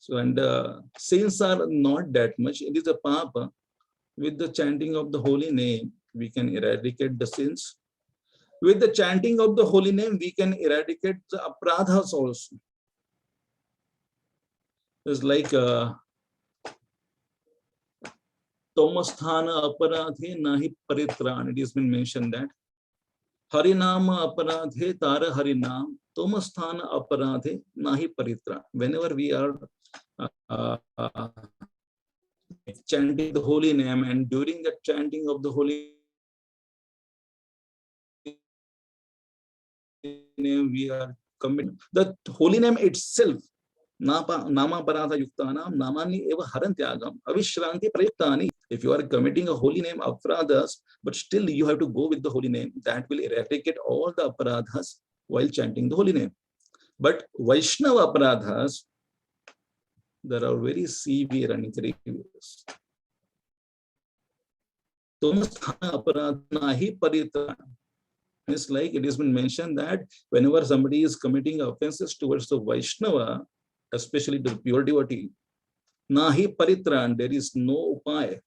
So, and sins are not that much. It is a papa. With the chanting of the holy name, we can eradicate the sins. With the chanting of the holy name, we can eradicate the apradhas also. It's like Tomasthana aparadhe nahi paritran. It has been mentioned that Harinama aparadhe tara harinam, Tomasthana aparadhe nahi paritran. Whenever we are uh, chanting the holy name, and during the chanting of the holy name, we are committing the holy name itself. Nama paradha yuktanam namani eva harantyagam avishranti prayuktani. If you are committing a holy name aparadhas, but still you have to go with the holy name, that will eradicate all the aparadhas while chanting the holy name. But Vaishnava aparadhas, there are very severe and grievous. It's like it has been mentioned that whenever somebody is committing offenses towards the Vaishnava, especially the pure devotee, nahi paritran, there is no upaya,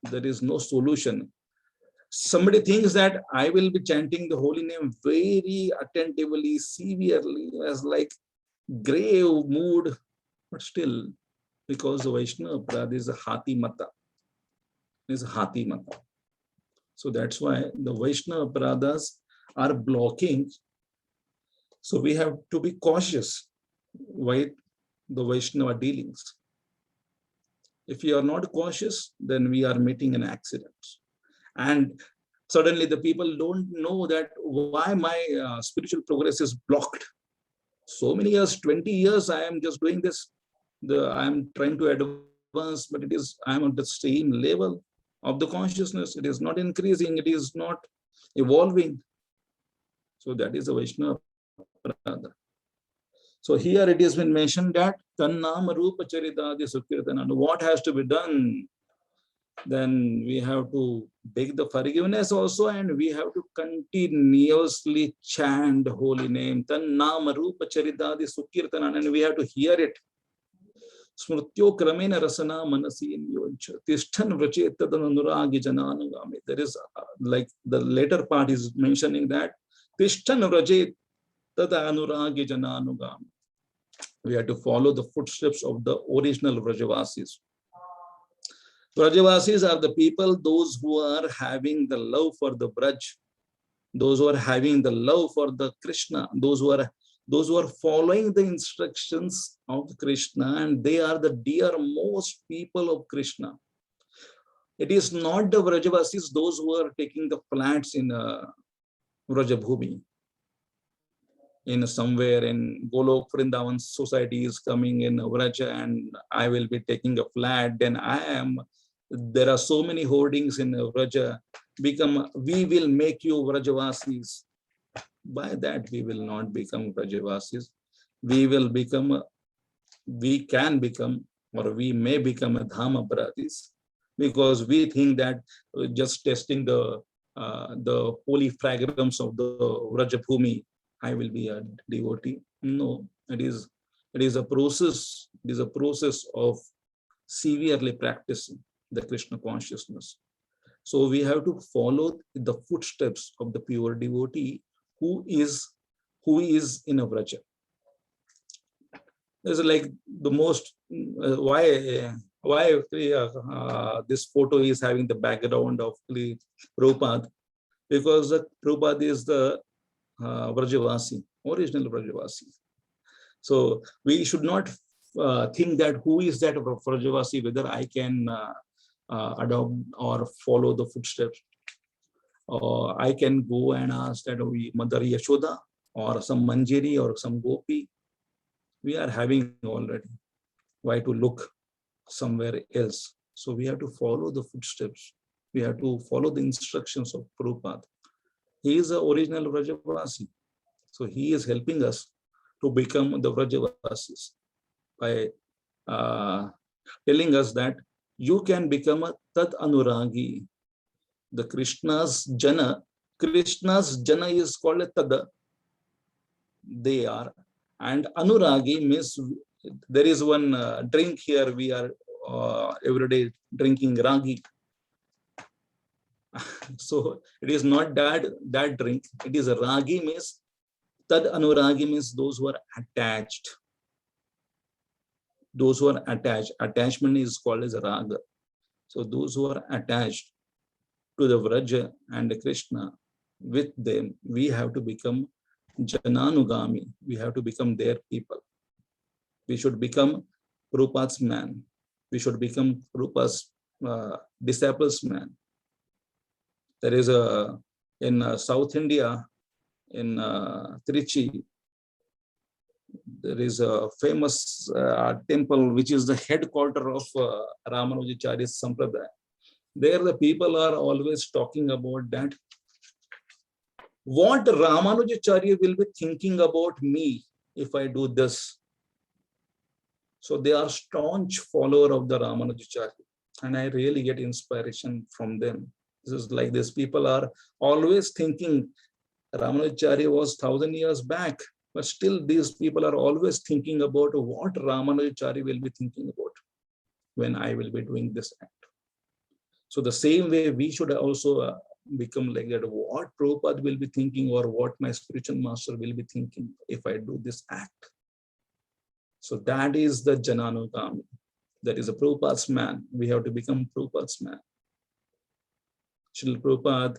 there is no solution. Somebody thinks that I will be chanting the holy name very attentively, severely, as like grave mood, but still, because the Vaishnava aparadha is a hati mata, So that's why the Vaishnava aparadhas are blocking. So we have to be cautious with the Vaishnava dealings. If you are not cautious, then we are meeting an accident. And suddenly the people don't know that why my spiritual progress is blocked. So many years, 20 years, I am just doing this. I am trying to advance, but I am on the same level of the consciousness. It is not increasing, it is not evolving. So that is a Vaishnava aparadha. So here it has been mentioned that Tannama Rupa Charitadi Sukirtana. What has to be done? Then we have to beg the forgiveness also, and we have to continuously chant the holy name. Tannama Rupa Charitadi Sukirtana, and we have to hear it. Smrtyo Kramena Rasana Manasi Yoncha. Tishtan Vrachetadhanuragi Jananugami. There is like the later part is mentioning that Tishtan Vrachetadhanuragi Jananugami. We have to follow the footsteps of the original Vrajavasis. Vrajavasis are the people, those who are having the love for the Braj, those who are having the love for the Krishna, those who are following the instructions of Krishna, and they are the dearmost people of Krishna. It is not the Vrajavasis, those who are taking the flats in Vrajabhumi. In somewhere in Golok Vrindavan society is coming in Vraja, and I will be taking a flat. Then there are so many hoardings in Vraja. We will make you Vrajavasis. By that we will not become Vrajavasis. We can become, or we may become a Dhama Aparadhis, because we think that just testing the holy fragrance of the Vrajabhumi, I will be a devotee. No, it is a process. It is a process of severely practicing the Krishna consciousness. So we have to follow the footsteps of the pure devotee who is in a Vraja. This is like the most why this photo is having the background of Prabhupada, because Prabhupada is the Vrajavasi, original Vrajavasi. So we should not think that who is that Vrajavasi, whether I can adopt or follow the footsteps. Or I can go and ask that Mother Yashoda or some Manjari or some Gopi. We are having already. Why to look somewhere else? So we have to follow the footsteps. We have to follow the instructions of Prabhupada. He is the original Vrajavasi. So he is helping us to become the Vrajavasis by telling us that you can become a Tat Anuragi. The Krishna's Jana is called a Tada. They are. And Anuragi means There is one drink here. We are every day drinking ragi. So it is not that drink. It is a ragi means tad anuragi means those who are attached. Those who are attached. Attachment is called as raga. So those who are attached to the Vraja and Krishna, with them, we have to become Jananugami. We have to become their people. We should become Rupa's man. We should become Rupa's disciples man. There is a, in South India, in Trichy, there is a famous temple which is the headquarter of Ramanujacharya Sampradaya. There the people are always talking about that. What Ramanujacharya will be thinking about me if I do this? So they are staunch follower of the Ramanujacharya, and I really get inspiration from them. This is like this. People are always thinking Ramanujacharya was 1,000 years back, but still these people are always thinking about what Ramanujacharya will be thinking about when I will be doing this act. So the same way we should also become like that. What Prabhupada will be thinking, or what my spiritual master will be thinking if I do this act. So that is the Jananugami. That is a Prabhupada's man. We have to become Prabhupada's man. Srila Prabhupada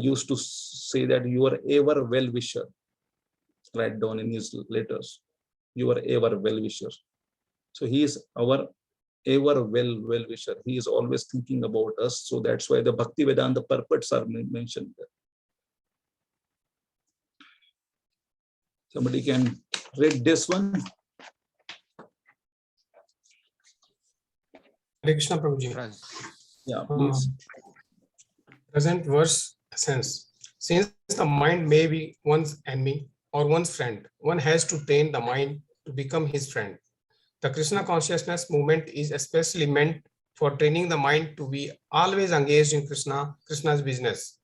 used to say that you are ever well-wisher. Write down in his letters. You are ever well-wisher. So he is our ever well-wisher. He is always thinking about us. So that's why the Bhakti Vedanta purports are mentioned there. Somebody can read this one. Hare Krishna Prabhuji. Yeah, please. Present verse essence. Since the mind may be one's enemy or one's friend, one has to train the mind to become his friend. The Krishna consciousness movement is especially meant for training the mind to be always engaged in Krishna's business.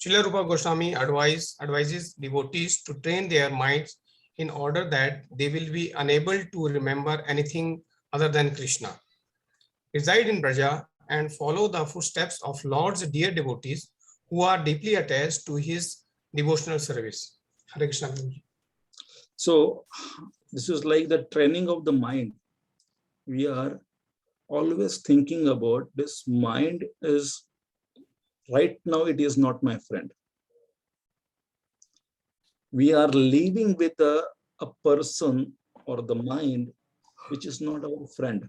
Srila Rupa Goswami advises devotees to train their minds in order that they will be unable to remember anything other than Krishna. Reside in Braja and follow the footsteps of Lord's dear devotees who are deeply attached to his devotional service. Hare Krishna. So this is like the training of the mind. We are always thinking about this. Mind is, right now it is not my friend. We are living with a person or the mind which is not our friend.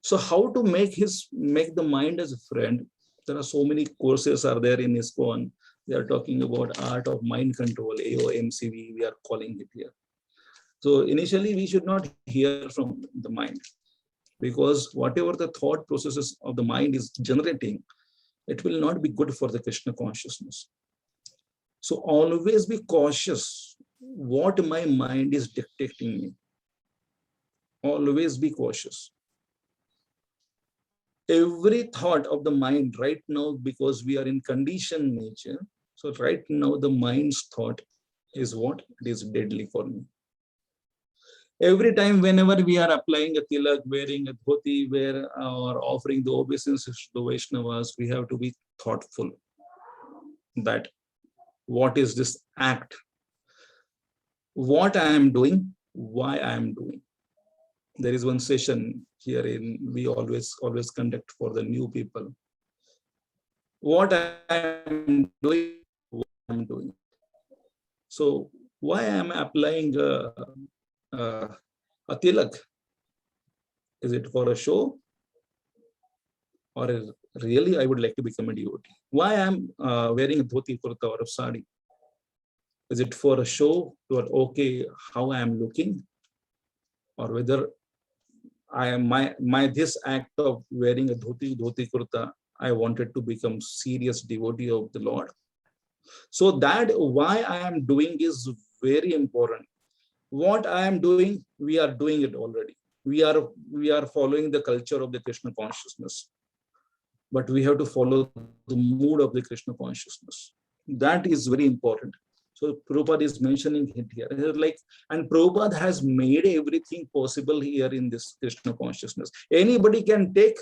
So how to make the mind as a friend? There are so many courses are there in ISKCON. They are talking about art of mind control, AOMCV, we are calling it here. So initially we should not hear from the mind, because whatever the thought processes of the mind is generating, it will not be good for the Krishna consciousness. So always be cautious what my mind is dictating me. Always be cautious. Every thought of the mind right now, because we are in conditioned nature, so right now the mind's thought is what? It is deadly for me. Every time, whenever we are applying a tilak, wearing a dhoti, or offering the obeisances to the Vaishnavas, we have to be thoughtful that what is this act? What I am doing, why I am doing. There is one session here we always conduct for the new people. What I am doing, what I am doing. So why am I applying a tilak? Is it for a show? Or really I would like to become a devotee? Why am I wearing a dhoti, kurta or a sari? Is it for a show, or okay, how I am looking? Or whether I am this act of wearing a dhoti kurta, I wanted to become serious devotee of the Lord. So that why I am doing is very important. What I am doing, we are doing it already. We are following the culture of the Krishna consciousness, but we have to follow the mood of the Krishna consciousness. That is very important. So Prabhupada is mentioning it here. Like, and Prabhupada has made everything possible here in this Krishna consciousness. Anybody can take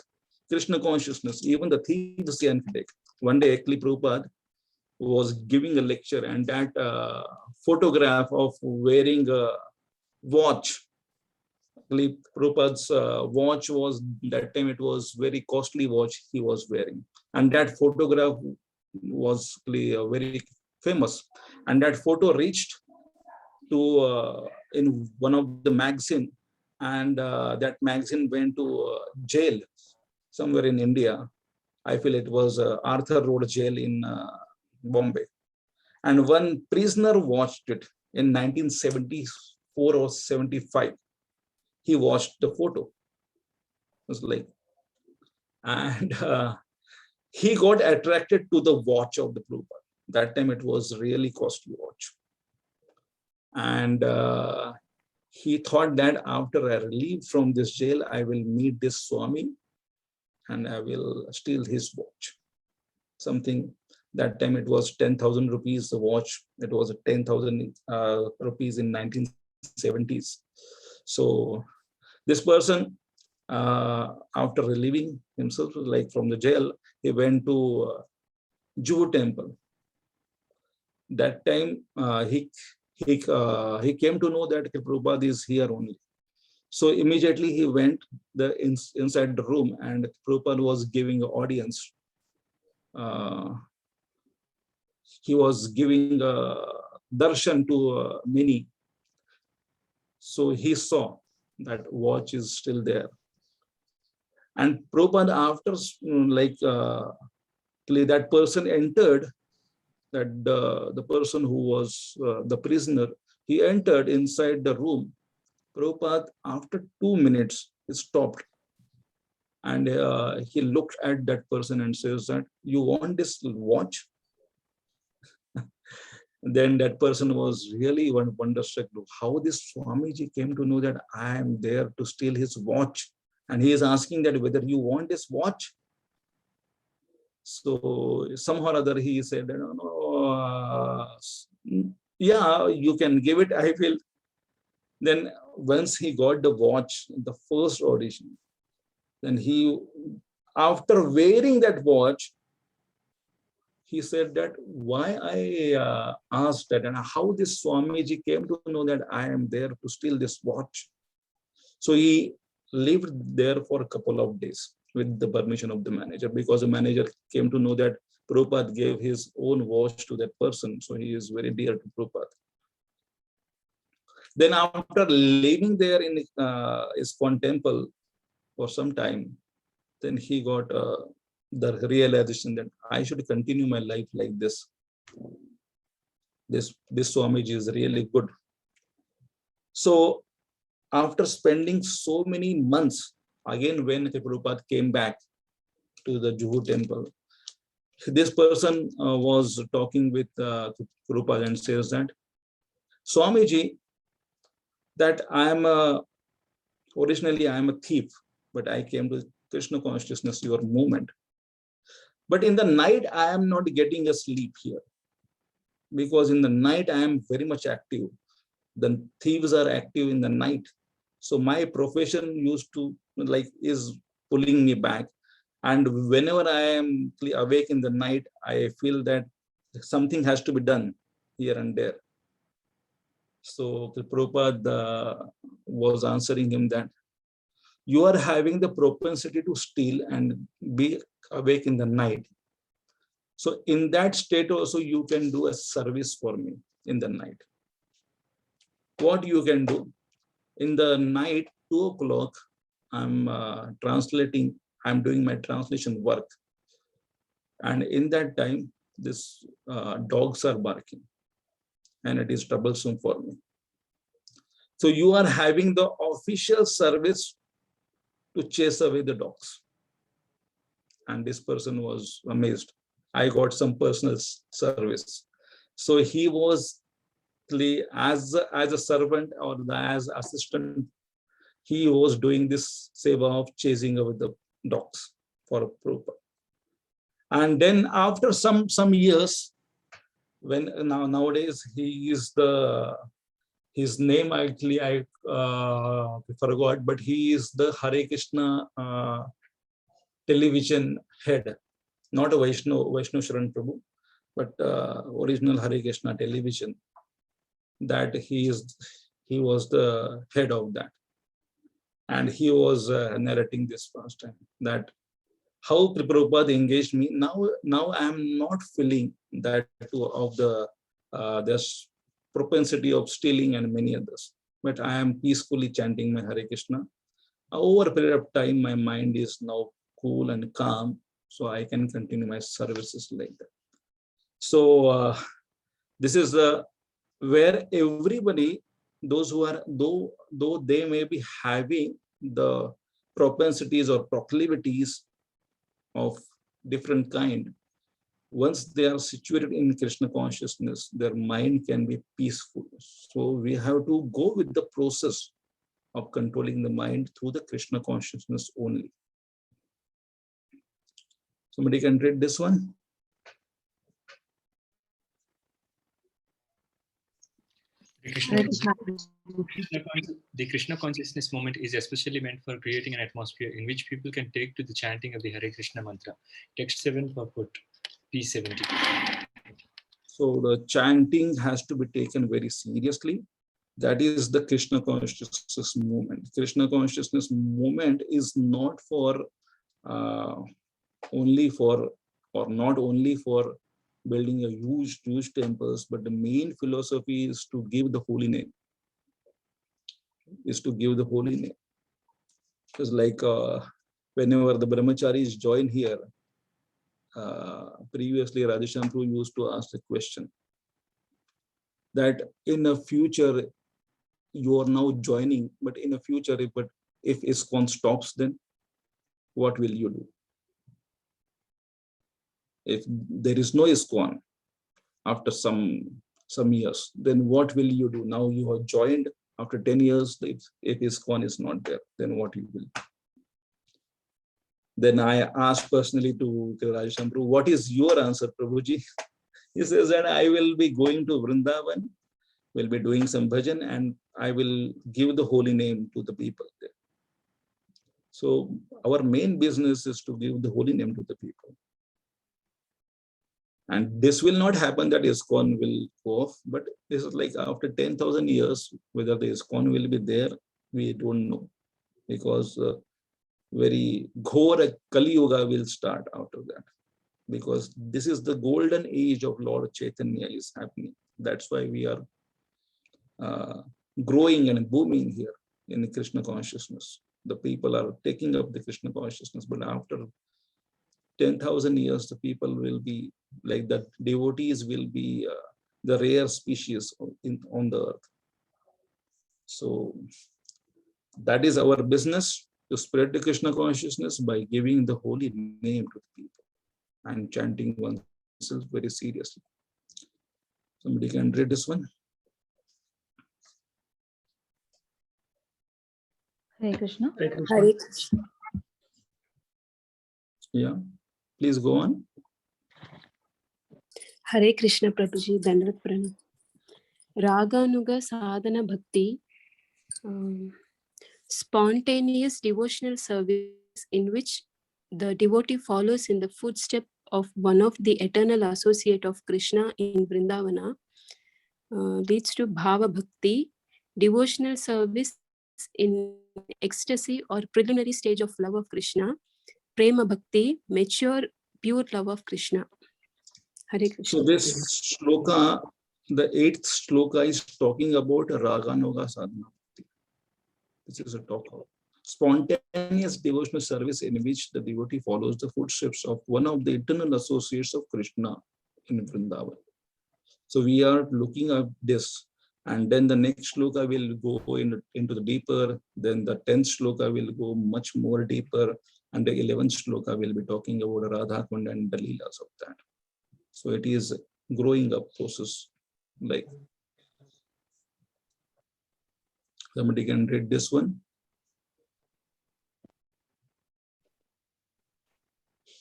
Krishna consciousness, even the thieves can take. One day, actually, Prabhupada was giving a lecture, and that photograph of wearing a watch, Prabhupada's watch was, that time it was very costly watch he was wearing. And that photograph was very famous. And that photo reached to in one of the magazine, and that magazine went to jail somewhere in India. I feel it was Arthur Road jail in Bombay. And one prisoner watched it in 1974 or 75. He watched the photo. It was like, and he got attracted to the watch of the Prabhupada. That time it was really costly watch. And he thought that after I relieve from this jail, I will meet this Swami and I will steal his watch. Something, that time it was 10,000 rupees the watch. It was 10,000 rupees in 1970s. So this person, after relieving himself, like from the jail, he went to Juhu temple. That time he came to know that Prabhupada is here only. So immediately he went inside the room, and Prabhupada was giving an audience. He was giving darshan to many. So he saw that watch is still there. And Prabhupada, after that person entered, that the person who was the prisoner, he entered inside the room. Prabhupada, after 2 minutes, he stopped. And he looked at that person and says that, you want this watch? Then that person was really wonderstruck how this Swamiji came to know that I am there to steal his watch. And he is asking that whether you want this watch. So somehow or other he said, no, yeah, you can give it, I will. Then once he got the watch, the first audition, then he, after wearing that watch, he said that why I asked that, and how this Swamiji came to know that I am there to steal this watch. So he lived there for a couple of days with the permission of the manager, because the manager came to know that Prabhupada gave his own watch to that person. So he is very dear to Prabhupada. Then after living there in ISKCON temple for some time, then he got the realization that I should continue my life like this. This Swamiji is really good. So after spending so many months, again when Prabhupada came back to the Juhu temple, this person was talking with Prabhupada and says that, Swamiji, that originally I am a thief, but I came to Krishna consciousness, your movement. But in the night, I am not getting a sleep here, because in the night, I am very much active. The thieves are active in the night. So my profession is pulling me back. And whenever I am awake in the night, I feel that something has to be done here and there. So Prabhupada was answering him that, you are having the propensity to steal and be awake in the night. So in that state also, you can do a service for me in the night. What you can do? In the night, 2 o'clock, I'm translating, I'm doing my translation work. And in that time, this dogs are barking, and it is troublesome for me. So you are having the official service to chase away the dogs. And this person was amazed. I got some personal service. So he was, as a servant or as assistant, he was doing this seva of chasing away the dogs for Prabhupada. And then after some years, when nowadays he is his name actually I forgot, but he is the Hare Krishna television head, not a Vaishno Sharan Prabhu, but original Hare Krishna television. That he was the head of that, and he was narrating this first time that how Prabhupada engaged me. Now I am not feeling that of the this propensity of stealing and many others, but I am peacefully chanting my Hare Krishna. Over a period of time, my mind is now cool and calm, so I can continue my services like that. So this is where everybody, those who are, though they may be having the propensities or proclivities of different kind, once they are situated in Krishna consciousness, their mind can be peaceful. So we have to go with the process of controlling the mind through the Krishna consciousness only. Somebody can read this one. The Krishna consciousness movement is especially meant for creating an atmosphere in which people can take to the chanting of the Hare Krishna mantra. Text 7 purport P70. So the chanting has to be taken very seriously. That is the Krishna consciousness movement. Krishna consciousness movement is not for only for, or not only for building a huge temples, but the main philosophy is to give the holy name. Is to give the holy name. It's like whenever the brahmacharis join here, previously Radheshyam Prabhu used to ask the question that in the future you are now joining, but in the future, if ISKCON stops, then what will you do? If there is no ISKCON after some years, then what will you do? Now you have joined after 10 years, if ISKCON is not there, then what you will? Then I asked personally to Radheshyam Prabhu, what is your answer, Prabhuji? He says that I will be going to Vrindavan, will be doing some bhajan, and I will give the holy name to the people there. So our main business is to give the holy name to the people. And this will not happen that ISKCON will go off, but this is like after 10,000 years, whether the ISKCON will be there, we don't know. Because very ghora Kali Yuga will start after that. Because this is the golden age of Lord Chaitanya is happening. That's why we are growing and booming here in the Krishna consciousness. The people are taking up the Krishna consciousness, but after 10,000 years, the people will be like that. Devotees will be the rare species on the earth. So that is our business, to spread the Krishna consciousness by giving the holy name to the people and chanting oneself very seriously. Somebody can read this one. Hare Krishna. Hare Krishna. Yeah, please go on. Hare Krishna Prabhuji, Dandavat Pranam. Raganuga Sadhana Bhakti, spontaneous devotional service in which the devotee follows in the footsteps of one of the eternal associate of Krishna in Vrindavana, leads to Bhava Bhakti, devotional service in ecstasy or preliminary stage of love of Krishna, Prema Bhakti, mature pure love of Krishna. Hare Krishna. So this shloka, the 8th shloka, is talking about Raganuga Sadhana. This is a talk of spontaneous devotional service in which the devotee follows the footsteps of one of the eternal associates of Krishna in Vrindavan. So we are looking at this, and then the next shloka will go into the deeper, then the 10th shloka will go much more deeper, and the 11th shloka will be talking about Radha Kund and the Leelas of that. So it is growing up process. Like somebody can read this one.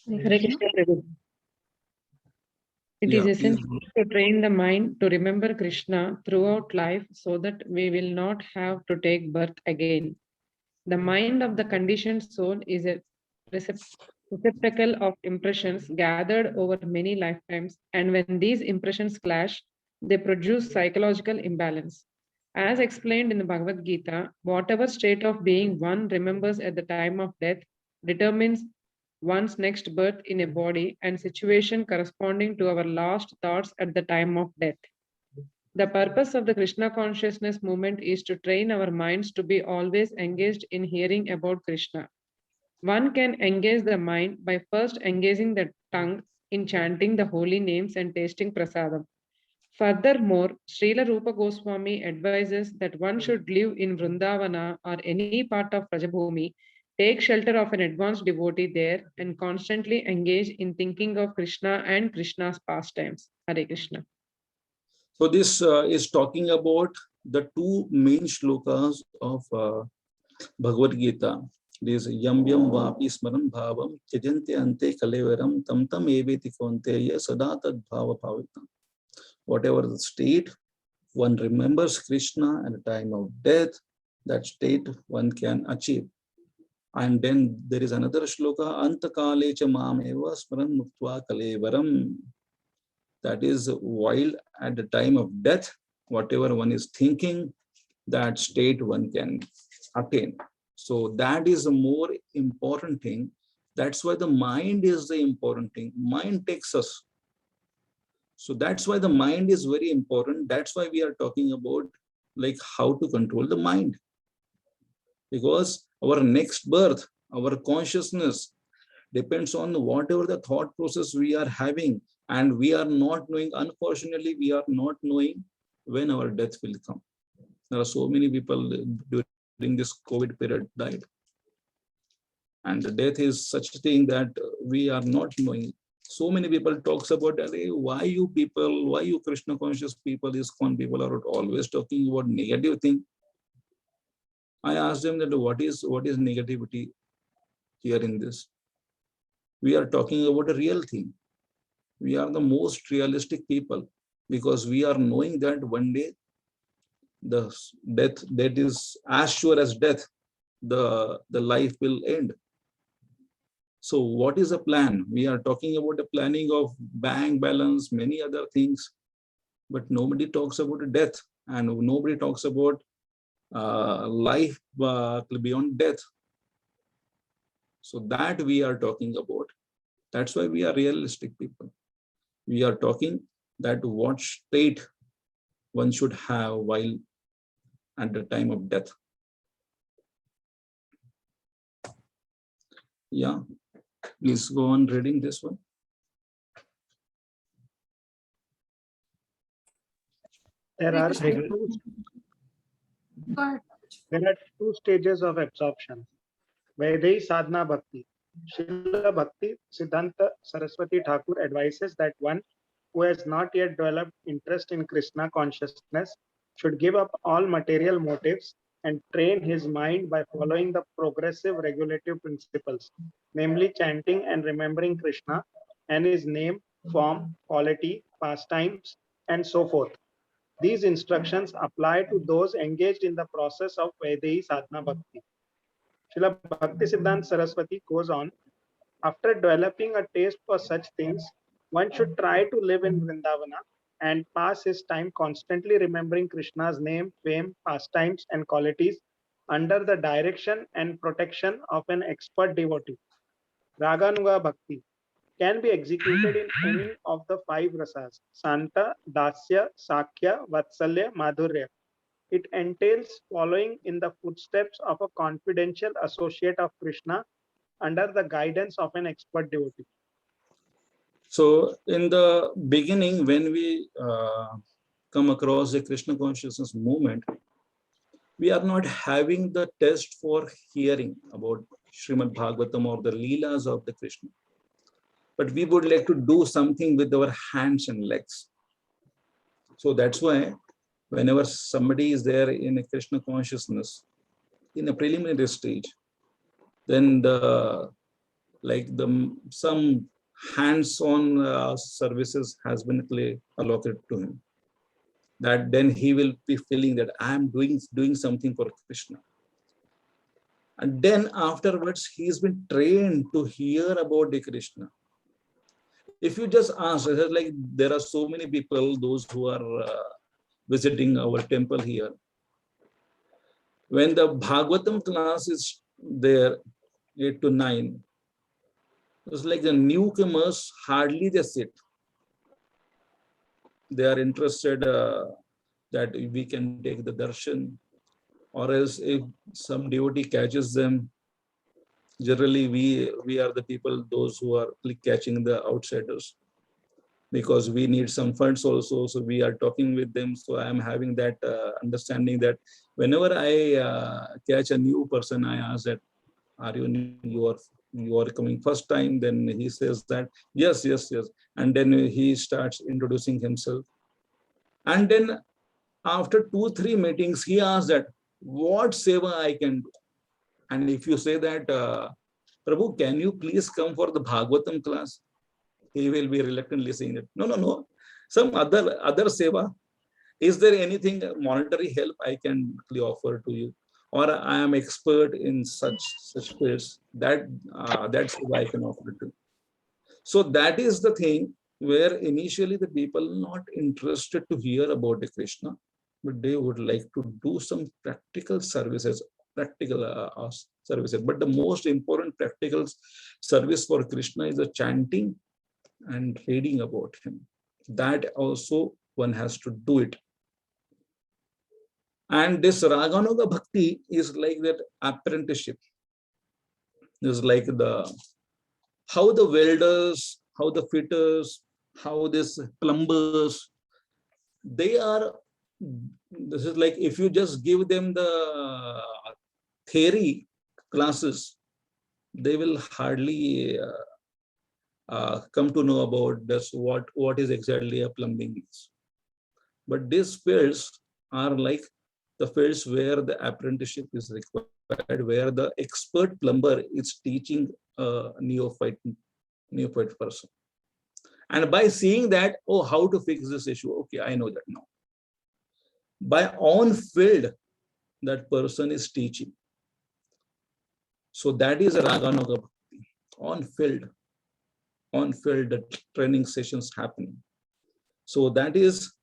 Hare Krishna. It is Yeah, please. essential to train the mind to remember Krishna throughout life so that we will not have to take birth again. The mind of the conditioned soul is a receptacle of impressions gathered over many lifetimes, and when these impressions clash, they produce psychological imbalance. As explained in the Bhagavad Gita, whatever state of being one remembers at the time of death determines one's next birth in a body and situation corresponding to our last thoughts at the time of death. The purpose of the Krishna consciousness movement is to train our minds to be always engaged in hearing about Krishna. One can engage the mind by first engaging the tongue in chanting the holy names and tasting prasadam. Furthermore, Srila Rupa Goswami advises that one should live in Vrindavana or any part of Prajabhumi, take shelter of an advanced devotee there, and constantly engage in thinking of Krishna and Krishna's pastimes. Hare Krishna. So this is talking about the two main shlokas of Bhagavad Gita. This yam yam vapi smaran bhavam chajante ante kalevaram tam tam eveti kaunteya sada tad bhava bhavitam. Whatever the state, one remembers Krishna at the time of death, that state one can achieve. And then there is another shloka, antakale cha mameva smaran muktva kalevaram. That is, while at the time of death, whatever one is thinking, that state one can attain. So that is a more important thing. That's why the mind is the important thing. Mind takes us. So that's why the mind is very important. That's why we are talking about like how to control the mind. Because our next birth, our consciousness depends on whatever the thought process we are having, and we are not knowing, unfortunately, we are not knowing when our death will come. There are so many people during this COVID period died. And the death is such a thing that we are not knowing. So many people talks about, why you people, why you Krishna conscious people, ISKCON people are always talking about negative thing. I asked them that what is negativity here in this? We are talking about a real thing. We are the most realistic people because we are knowing that one day the death, that is as sure as death, the life will end. So what is a plan? We are talking about the planning of bank balance, many other things, but nobody talks about death, and nobody talks about life beyond death. So that we are talking about. That's why we are realistic people. We are talking that what state one should have while at the time of death. Yeah, please go on reading this one. There are two stages of absorption. Vaidehi Sadhana Bhakti. Srila Bhakti Siddhanta Saraswati Thakur advises that one who has not yet developed interest in Krishna consciousness should give up all material motives and train his mind by following the progressive regulative principles, namely chanting and remembering Krishna and his name, form, quality, pastimes, and so forth. These instructions apply to those engaged in the process of Vaidehi Sadhana Bhakti. Srila Bhakti Siddhanta Saraswati goes on, after developing a taste for such things, one should try to live in Vrindavana and pass his time constantly remembering Krishna's name, fame, pastimes, and qualities under the direction and protection of an expert devotee. Raganuga Bhakti can be executed in any of the 5 rasas, Santa, Dasya, Sakya, Vatsalya, Madhurya. It entails following in the footsteps of a confidential associate of Krishna under the guidance of an expert devotee. So in the beginning, when we come across the Krishna consciousness movement, we are not having the test for hearing about Srimad Bhagavatam or the Leelas of the Krishna. But we would like to do something with our hands and legs. So that's why whenever somebody is there in a Krishna consciousness, in a preliminary stage, then some hands-on services has been allotted to him, that then he will be feeling that I am doing something for Krishna. And then afterwards, he's been trained to hear about the Krishna. If you just ask, like there are so many people, those who are visiting our temple here. When the Bhagavatam class is there, 8 to 9, it's like the newcomers hardly they sit. They are interested that we can take the darshan, or else if some devotee catches them, generally we are the people, those who are catching the outsiders, because we need some funds also. So we are talking with them. So I am having that understanding that whenever I catch a new person, I ask that, are you new? You are coming first time? Then he says that, yes. And then he starts introducing himself. And then after 2-3 meetings, he asks that, what seva I can do? And if you say that, Prabhu, can you please come for the Bhagavatam class? He will be reluctantly saying that, no, some other seva. Is there anything monetary help I can offer to you? Or I am expert in such fields, that's what I can offer to you. So that is the thing where initially the people not interested to hear about the Krishna, but they would like to do some practical services. But the most important practical service for Krishna is the chanting and reading about him. That also one has to do it. And this Raganuga Bhakti is like that apprenticeship. It's like how the welders, how the fitters, how this plumbers, this is like if you just give them the theory classes, they will hardly come to know about this, what is exactly a plumbing is. But these fields are like the fields where the apprenticeship is required, where the expert plumber is teaching a neophyte person. And by seeing that, oh, how to fix this issue? Okay, I know that now. By on field, that person is teaching. So that is a Raganuga Bhakti. On field, the training sessions happening. So that is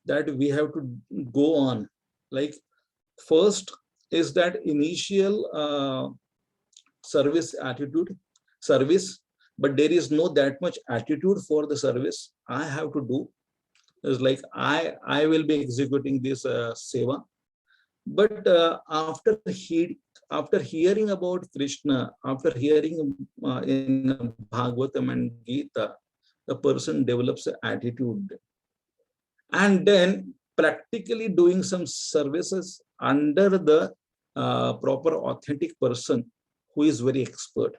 that we have to go on. Like first is that initial service, but there is no that much attitude for the service. I have to do. It's like I will be executing this seva. But after hearing about Krishna, after hearing in Bhagavatam and Gita, the person develops an attitude. And then practically doing some services under the proper authentic person who is very expert.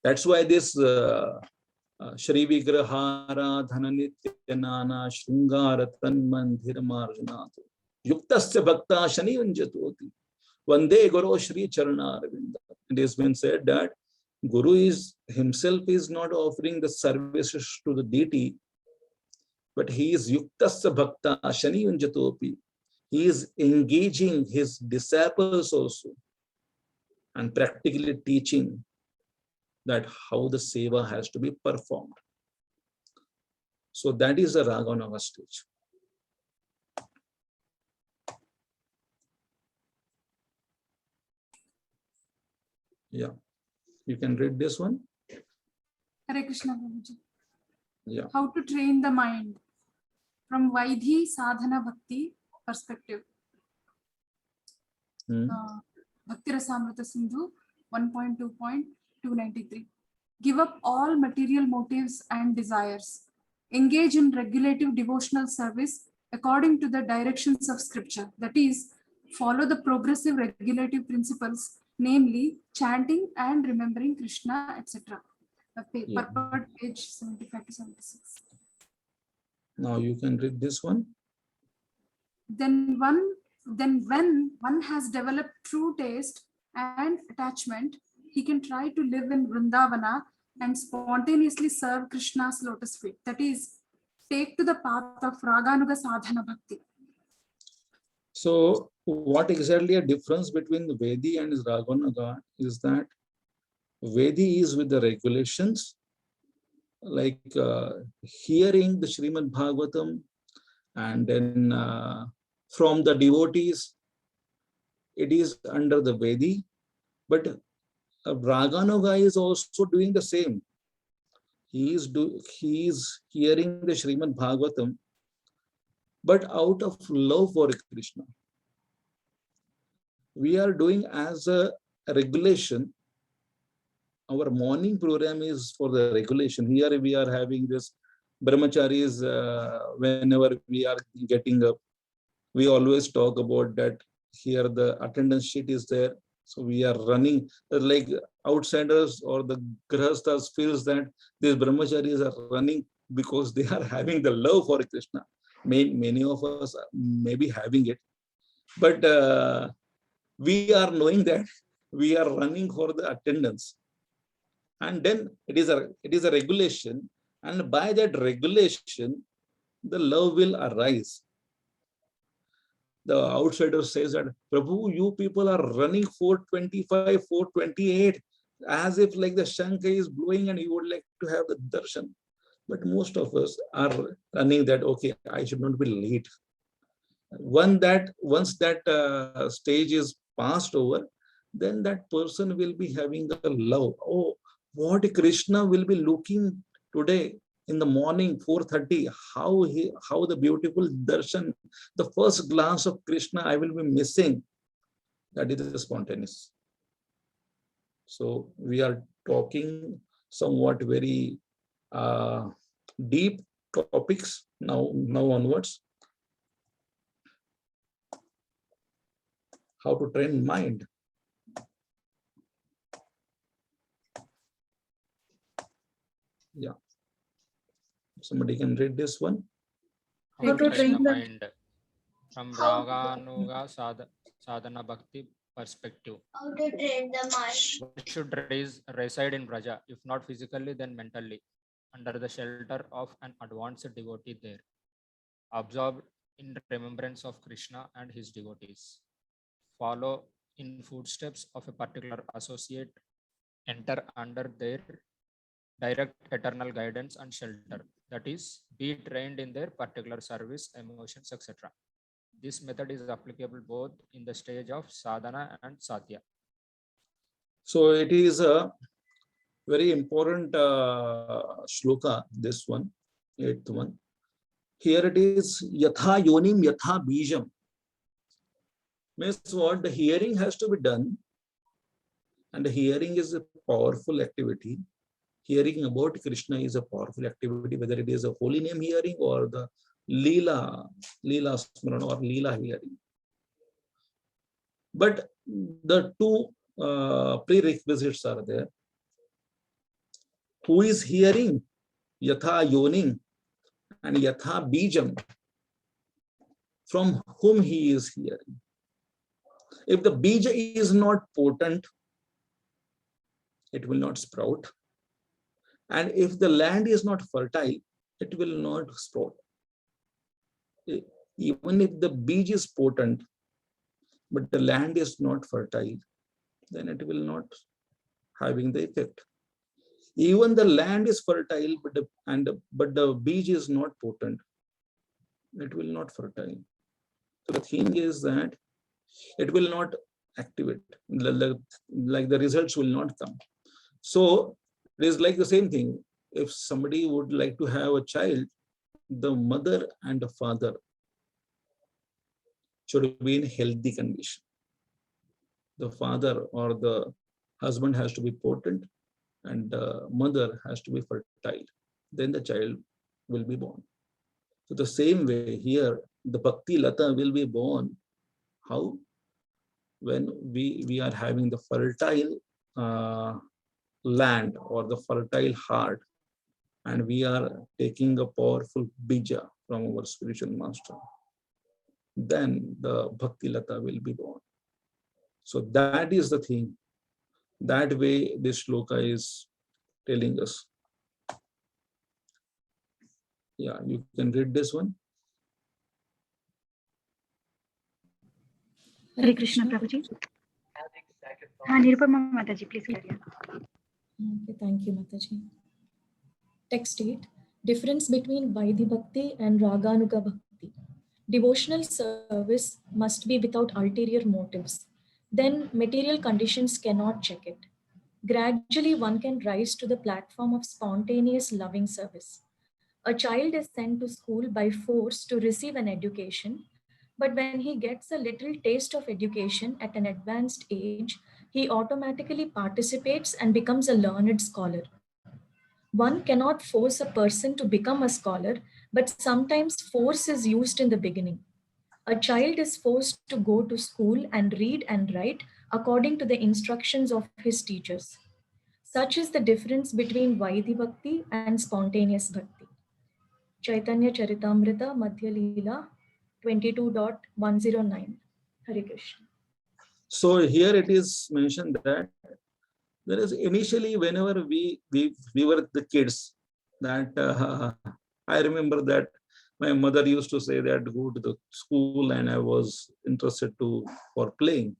That's why this Shri Vigrahara Dhananityanana Shringara Tanmandir Marjanatu Yuktasya Bhakta Shani Vanjatoti Vande Guru Shri Charanaravindam. It has been said that Guru himself is not offering the services to the deity, but he is Yuktasya Bhakta Shani Vanjatopi. He is engaging his disciples also and practically teaching that how the seva has to be performed. So that is the Raganuga stage. Yeah, you can read this one. Hare Krishna, Prabhuji. Yeah. How to train the mind from Vaidhi Sadhana Bhakti perspective. Bhakti Rasamrita Sindhu 1.2.293. Give up all material motives and desires. Engage in regulative devotional service according to the directions of scripture. That is, follow the progressive regulative principles, namely chanting and remembering Krishna, etc. Purport, page 75 to 76. Now you can read this one. Then when one has developed true taste and attachment, he can try to live in Vrindavana and spontaneously serve Krishna's lotus feet. That is, take to the path of Raganuga Sadhana Bhakti. So what exactly a difference between Vedi and Raganuga is that Vedi is with the regulations, like hearing the Srimad Bhagavatam, and then from the devotees, it is under the Vedi, but Raganuga is also doing the same. He is hearing the Srimad Bhagavatam, but out of love for Krishna. We are doing as a regulation. Our morning program is for the regulation. Here we are having this brahmacharis. Whenever we are getting up, we always talk about that. Here the attendance sheet is there. So we are running like outsiders, or the grahasthas feels that these brahmacharis are running because they are having the love for Krishna. Many of us may be having it, but we are knowing that we are running for the attendance. And then it is a regulation, and by that regulation, the love will arise. The outsider says that, Prabhu, you people are running 425, 428, as if like the Shankha is blowing and you would like to have the darshan. But most of us are running that, okay, I should not be late. Once that stage is passed over, then that person will be having a love. Oh, what Krishna will be looking today in the morning, 4:30, how the beautiful darshan, the first glance of Krishna I will be missing. That is the spontaneous. So we are talking somewhat very deep topics now onwards. How to train mind. Yeah. Somebody can read this one. How to train the mind from Raganuga Sadhana Bhakti perspective. How to train the mind? One should reside in Braja, if not physically, then mentally, under the shelter of an advanced devotee there, absorbed in remembrance of Krishna and his devotees. Follow in footsteps of a particular associate, enter under their direct eternal guidance and shelter. That is, be trained in their particular service, emotions, etc. This method is applicable both in the stage of sadhana and satya. So it is a very important shloka, this one, 8th one. Here it is, yatha yonim yatha bijam. Means what? The hearing has to be done, and the hearing is a powerful activity. Hearing about Krishna is a powerful activity, whether it is a holy name hearing or the Leela Smarana or Leela hearing. But the two prerequisites are there. Who is hearing? Yatha yonim and yatha bijam. From whom he is hearing. If the bija is not potent, it will not sprout. And if the land is not fertile, it will not sprout. Even if the beej is potent, but the land is not fertile, then it will not having the effect. Even the land is fertile, but the beej is not potent, it will not fertile. So the thing is that it will not activate, like the results will not come. So it is like the same thing. If somebody would like to have a child, the mother and the father should be in healthy condition. The father or the husband has to be potent, and the mother has to be fertile. Then the child will be born. So the same way here, the Bhakti Lata will be born. How? When we are having the fertile land or the fertile heart, and we are taking a powerful bija from our spiritual master, then the Bhakti Lata will be born. So that is the thing. That way this shloka is telling us. Yeah, you can read this one. Hare Krishna, Prabhuji. Nirupama Mataji, please carry on. Okay, thank you, Mataji. Text 8. Difference between Vaidhi Bhakti and Raganuga Bhakti. Devotional service must be without ulterior motives. Then material conditions cannot check it. Gradually, one can rise to the platform of spontaneous loving service. A child is sent to school by force to receive an education, but when he gets a little taste of education at an advanced age, he automatically participates and becomes a learned scholar. One cannot force a person to become a scholar, but sometimes force is used in the beginning. A child is forced to go to school and read and write according to the instructions of his teachers. Such is the difference between Vaidhi Bhakti and spontaneous Bhakti. Chaitanya Charitamrita Madhya Leela 22.109. Hare Krishna. So here it is mentioned that there is initially whenever we were the kids, that I remember that my mother used to say that go to the school, and I was interested for playing.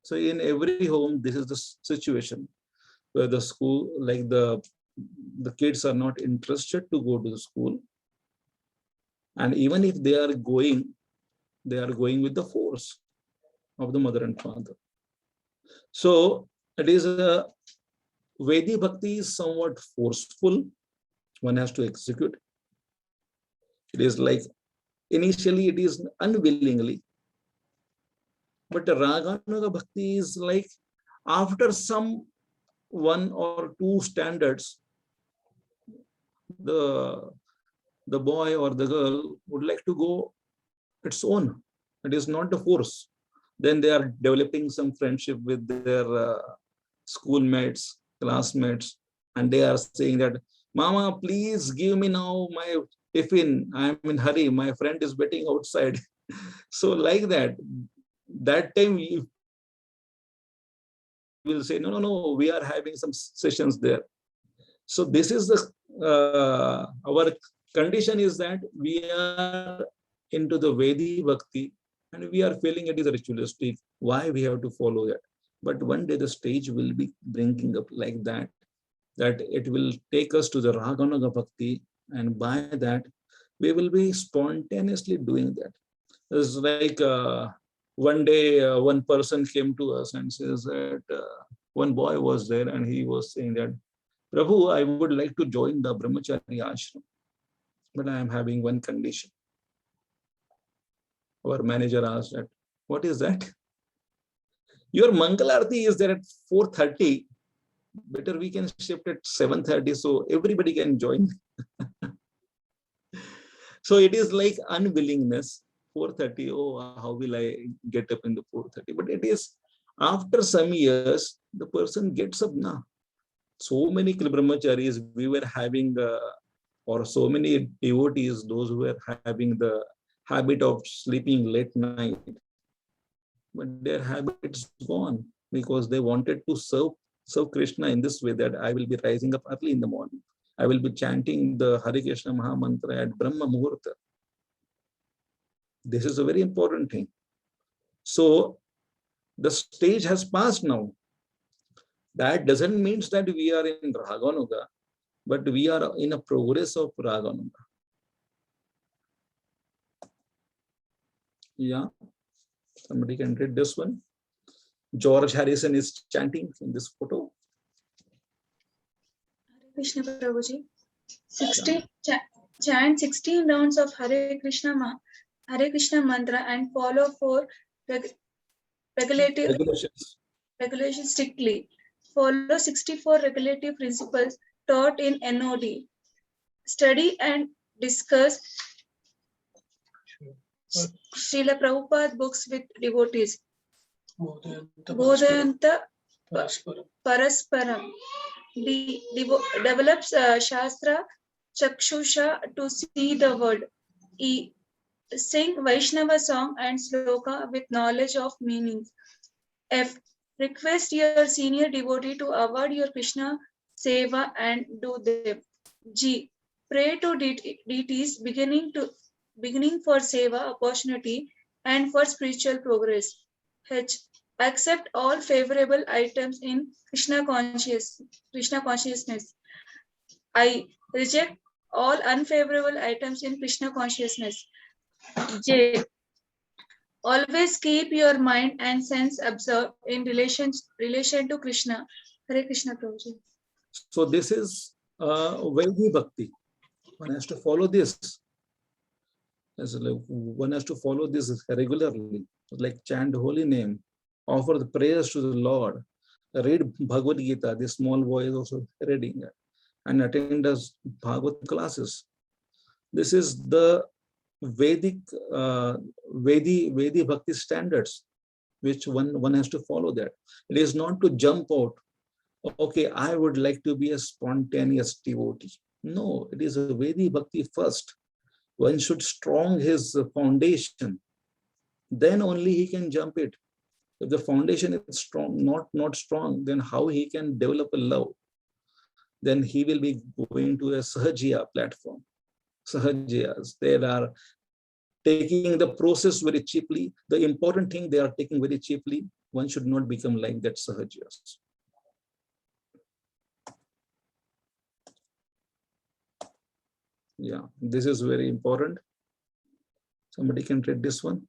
So in every home, this is the situation where the school, like the kids are not interested to go to the school. And even if they are going with the force of the mother and father. So it is a Vaidhi Bhakti is somewhat forceful. One has to execute. It is like initially it is unwillingly. But the Raganuga Bhakti is like after some 1 or 2 standards, the boy or the girl would like to go its own. It is not the force. Then they are developing some friendship with their schoolmates, classmates, and they are saying that, Mama, please give me now my tiffin. I'm in hurry. My friend is waiting outside. So like that time we will say, no, we are having some sessions there. So this is the our condition is that we are into the Vaidhi Bhakti and we are feeling it is ritualistic. Why we have to follow that? But one day the stage will be bringing up like that it will take us to the Raganuga Bhakti, and by that we will be spontaneously doing that. It's like one day one person came to us and says that one boy was there and he was saying that, Prabhu, I would like to join the Brahmachari ashram, but I am having one condition. Our manager asked that, what is that? Your Mangalarti is there at 4:30. Better we can shift at 7:30 so everybody can join. So it is like unwillingness. 4:30, oh, how will I get up in the 4:30? But it is after some years, the person gets up now. So many brahmacharis we were having, or so many devotees, those who were having the habit of sleeping late night, but their habit is gone because they wanted to serve Krishna in this way, that I will be rising up early in the morning. I will be chanting the Hare Krishna Maha Mantra at Brahma Muhurta. This is a very important thing. So the stage has passed now. That doesn't mean that we are in Raganuga, but we are in a progress of Raganuga. Yeah, somebody can read this one. George Harrison is chanting in this photo. Hare Krishna Prabhuji. 16 chant 16 rounds of Hare Krishna mantra and follow 4 regulations strictly. Follow 64 regulative principles taught in NOD. Study and discuss Srila Prabhupada books with devotees. Bodhayanta Parasparam. Develops Shastra Chakshusha to see the world. Sing Vaishnava song and sloka with knowledge of meanings. F. Request your senior devotee to award your Krishna seva and do them. G. Pray to deities beginning for seva opportunity and for spiritual progress. H. Accept all favorable items in Krishna consciousness. I. Reject all unfavorable items in Krishna consciousness. J. Always keep your mind and sense absorbed in relation to Krishna. Hare Krishna, Prabhuji. So this is Vaidhi Bhakti. One has to follow this. One has to follow this regularly, like chant holy name, offer the prayers to the Lord, read Bhagavad Gita. This small boy is also reading, and attend as Bhagavad classes. This is the Vedic Vedi Bhakti standards, which one has to follow that. It is not to jump out. Okay, I would like to be a spontaneous devotee. No, it is a Vedi Bhakti first. One should strong his foundation. Then only he can jump it. If the foundation is strong, not strong, then how he can develop a love? Then he will be going to a Sahajiya platform. Sahajiyas, they are taking the process very cheaply. The important thing they are taking very cheaply. One should not become like that Sahajiyas. Yeah, this is very important. Somebody can read this one.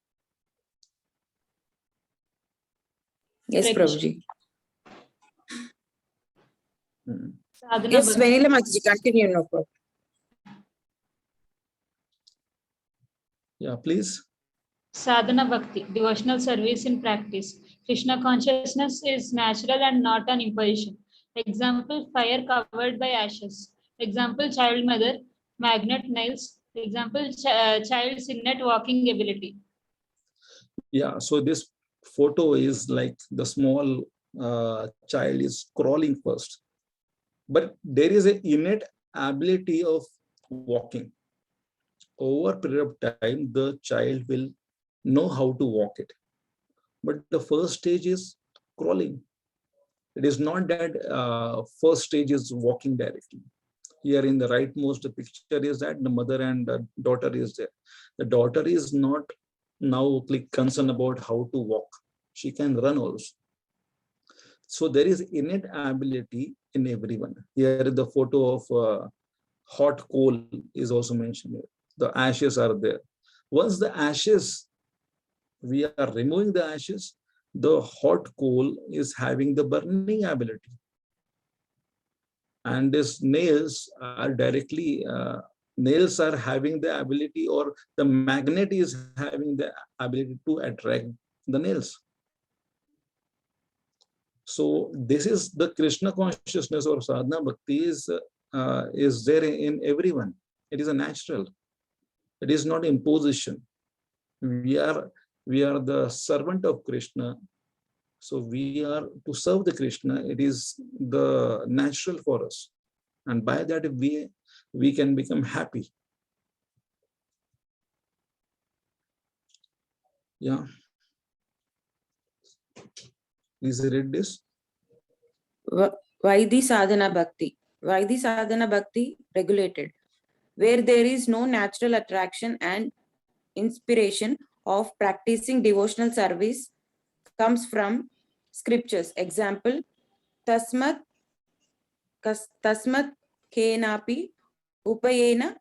Yes, Prabhuji. Sadhana Yes, Bhakti. Vanilla Mataji, continue. No problem. Yeah, please. Sadhana Bhakti, devotional service in practice. Krishna consciousness is natural and not an imposition. Example, fire covered by ashes. Example, child mother, magnet nails. Example, child's innate walking ability. Yeah, so this photo is like the small child is crawling first. But there is an innate ability of walking. Over a period of time, the child will know how to walk it. But the first stage is crawling. It is not that first stage is walking directly. Here in the rightmost picture is that the mother and the daughter is there. The daughter is not now concerned about how to walk. She can run also. So there is innate ability in everyone. Here the photo of hot coal is also mentioned here. The ashes are there. Once the ashes, we are removing the ashes, the hot coal is having the burning ability. And these nails are directly, nails are having the ability, or the magnet is having the ability to attract the nails. So this is the Krishna consciousness or sadhana bhakti is there in everyone. It is a natural. It is not imposition. We are the servant of Krishna. So we are to serve the Krishna. It is the natural for us. And by that we can become happy. Yeah. Please read this. Vaidhi Sadhana Bhakti. Vaidhi Sadhana Bhakti regulated, where there is no natural attraction and inspiration of practicing devotional service, comes from scriptures. Example, Tasmat Kenapi Upayena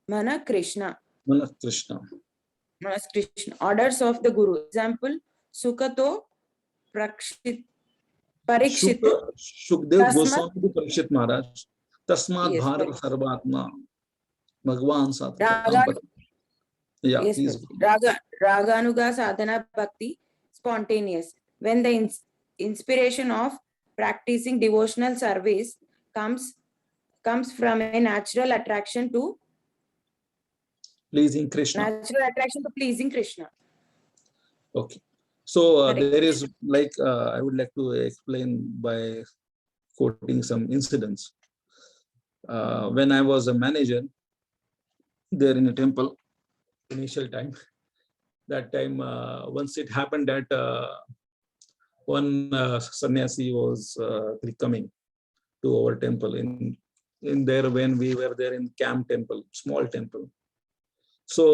Mana Krishna. Mana Krishna. Manas Krishna. Orders of the Guru. Example, Sukato Parikshit. Shukdev Goswami Parikshit Maharaj. Tasmat Bharat Sarvatma. Bhagwan Satya. Yeah, yes, please. Raganuga Sadhana Bhakti, spontaneous. When the inspiration of practicing devotional service comes from a natural attraction to pleasing Krishna. Natural attraction to pleasing Krishna. Okay. So there is I would like to explain by quoting some incidents. When I was a manager there in a temple, initial time, that time once it happened that one sannyasi was coming to our temple in there when we were there in camp temple, small temple. So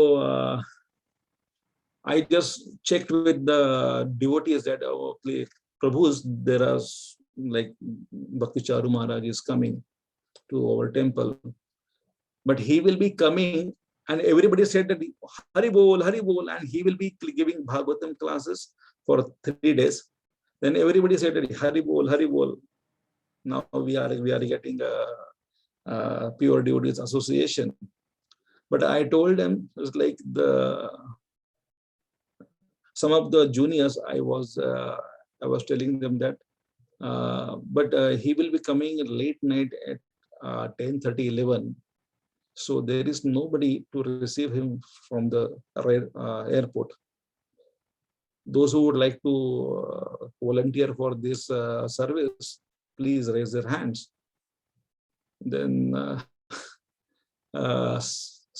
I just checked with the devotees that Prabhus, there are like Bhakti Charu Maharaj is coming to our temple, but he will be coming, and everybody said that Hari Bol, and he will be giving Bhagavatam classes for 3 days. Then everybody said that Hari Bol, Hari Bol. Now we are getting a Pure Devotees Association. But I told them, it was like some of the juniors, I was telling them that, but he will be coming late night at 10:30, 11. So there is nobody to receive him from the airport. Those who would like to volunteer for this service, please raise their hands. Then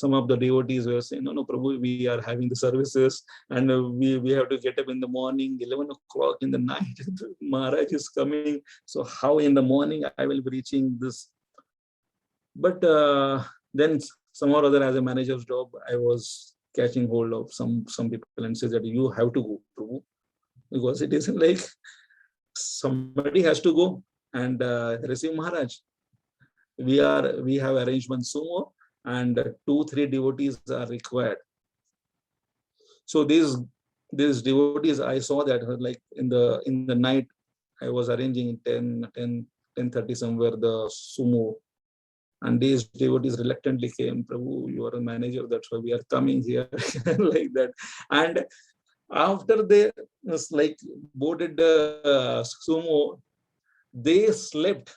some of the devotees were saying, no, Prabhu, we are having the services and we have to get up in the morning, 11 o'clock in the night. Maharaj is coming. So how in the morning I will be reaching this? But then somehow or other, as a manager's job, I was catching hold of some people and says that you have to go, Prabhu, because it isn't like somebody has to go and receive Maharaj. We have arranged one sumo, and 2-3 devotees are required. So these devotees, I saw that like in the night, I was arranging 10:30 somewhere the sumo, and these devotees reluctantly came. Prabhu, you are a manager, that's why we are coming here like that. And after they like boarded the sumo, they slept.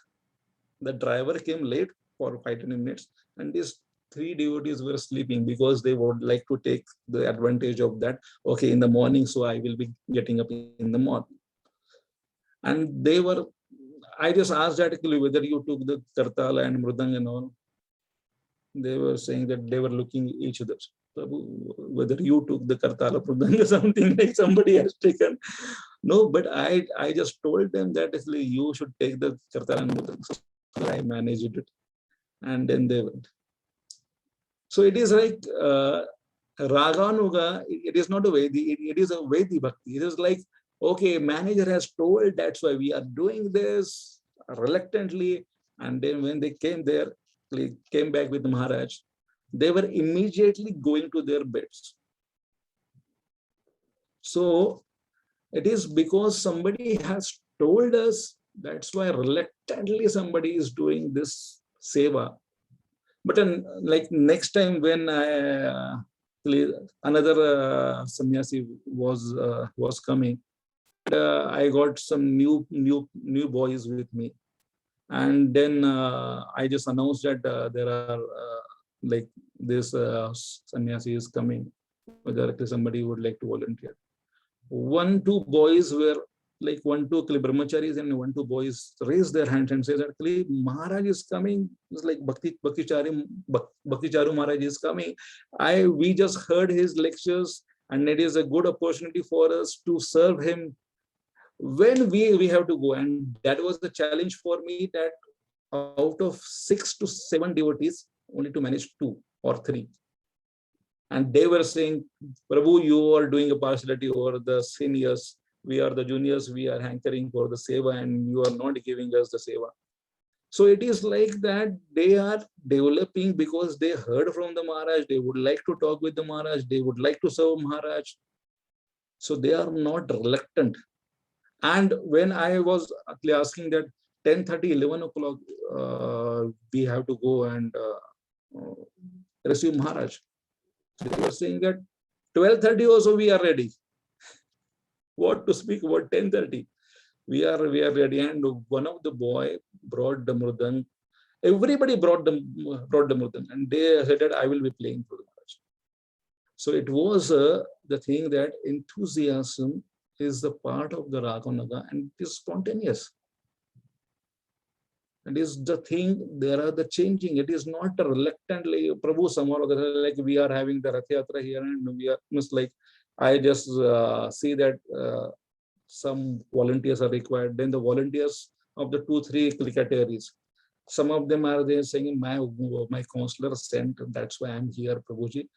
The driver came late for 5-10 minutes, and these 3 devotees were sleeping because they would like to take the advantage of that. Okay, in the morning, so I will be getting up in the morning. And I just asked that whether you took the Kartala and Mridang and all. They were saying that they were looking at each other. Whether you took the Kartala, Mridang or something like somebody has taken. No, but I just told them that actually you should take the Kartala and Mridang. So I managed it. And then they went. So it is like Raganuga, it is not a Vedi, it is a Vedi Bhakti. It is like, okay, manager has told, that's why we are doing this reluctantly. And then when they came there, they came back with Maharaj, they were immediately going to their beds. So it is because somebody has told us, that's why reluctantly somebody is doing this seva. But then, like next time when another sannyasi was coming, I got some new boys with me, and then I just announced that there are like this sannyasi is coming, whether somebody would like to volunteer. 1-2 boys were like 1-2 brahmacharis and 1-2 boys raised their hands and said that Maharaj is coming. It's like Bhakti Charu Maharaj is coming. We just heard his lectures, and it is a good opportunity for us to serve him when we have to go. And that was the challenge for me, that out of 6 to 7 devotees, only to manage 2 or 3. And they were saying, Prabhu, you are doing a partiality over the seniors. We are the juniors, we are hankering for the seva, and you are not giving us the seva. So it is like that they are developing because they heard from the Maharaj, they would like to talk with the Maharaj, they would like to serve Maharaj. So they are not reluctant. And when I was asking that 10:30, 11 o'clock, we have to go and receive Maharaj, they were saying that 12:30 also we are ready. What to speak about 10:30? We are ready. And one of the boy brought the mridang. Everybody brought the mridang, and they said that I will be playing for the Maharaj. So it was the thing that enthusiasm is the part of the Raganuga, and it is spontaneous. It is the thing, there are the changing. It is not reluctantly, Prabhu, somehow like we are having the Rath Yatra here, and we are like, I just see that some volunteers are required. Then the volunteers of the 2-3 categories. Some of them are there saying, my counselor sent, that's why I'm here, Prabhuji,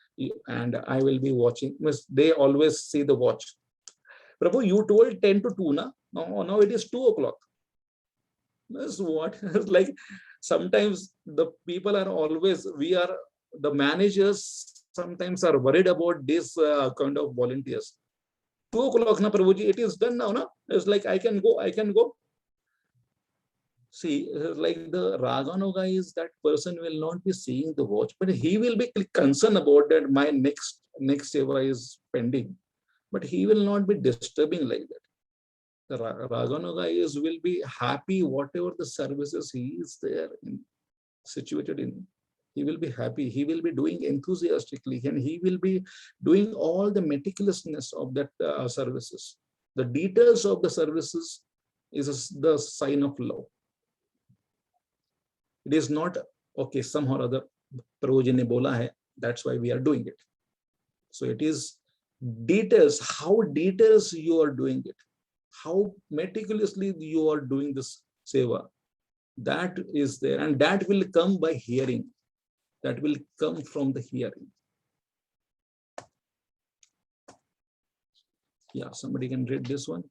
and I will be watching. They always see the watch. Prabhu, you told 10 to 2, na? No, now it is 2 o'clock. That's what, like, sometimes the people are always, the managers sometimes are worried about this kind of volunteers. 2 o'clock, na Prabhuji, it is done now, na? It's like, I can go. See, like the Raganuga is that person will not be seeing the watch, but he will be concerned about that my next seva is pending, but he will not be disturbing like that. The Raganuga will be happy whatever the services he is there situated in. He will be happy. He will be doing enthusiastically, and he will be doing all the meticulousness of that services. The details of the services is the sign of love. It is not, okay, somehow or other, Prabhuji ne bola hai, that's why we are doing it. So it is details, how details you are doing it, how meticulously you are doing this seva. That is there, and that will come by hearing. That will come from the hearing. Yeah, somebody can read this one.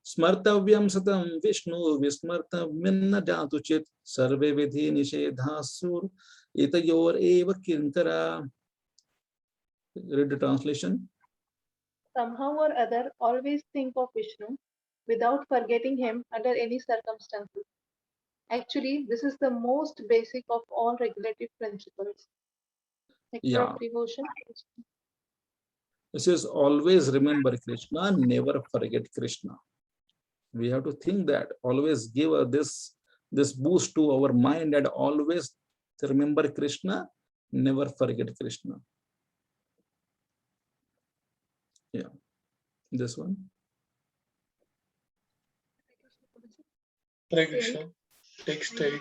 Smartavyam satam Vishnu vismartavyam na jatu chit sarve vidhi nishedhasur itayor eva kintara. Read the translation. Somehow or other, always think of Vishnu without forgetting him under any circumstances. Actually, this is the most basic of all regulative principles. Sector of devotion. This is always remember Krishna, never forget Krishna. We have to think that, always give this boost to our mind, and always remember Krishna, never forget Krishna. Yeah, this one. Hare Krishna. Text 8.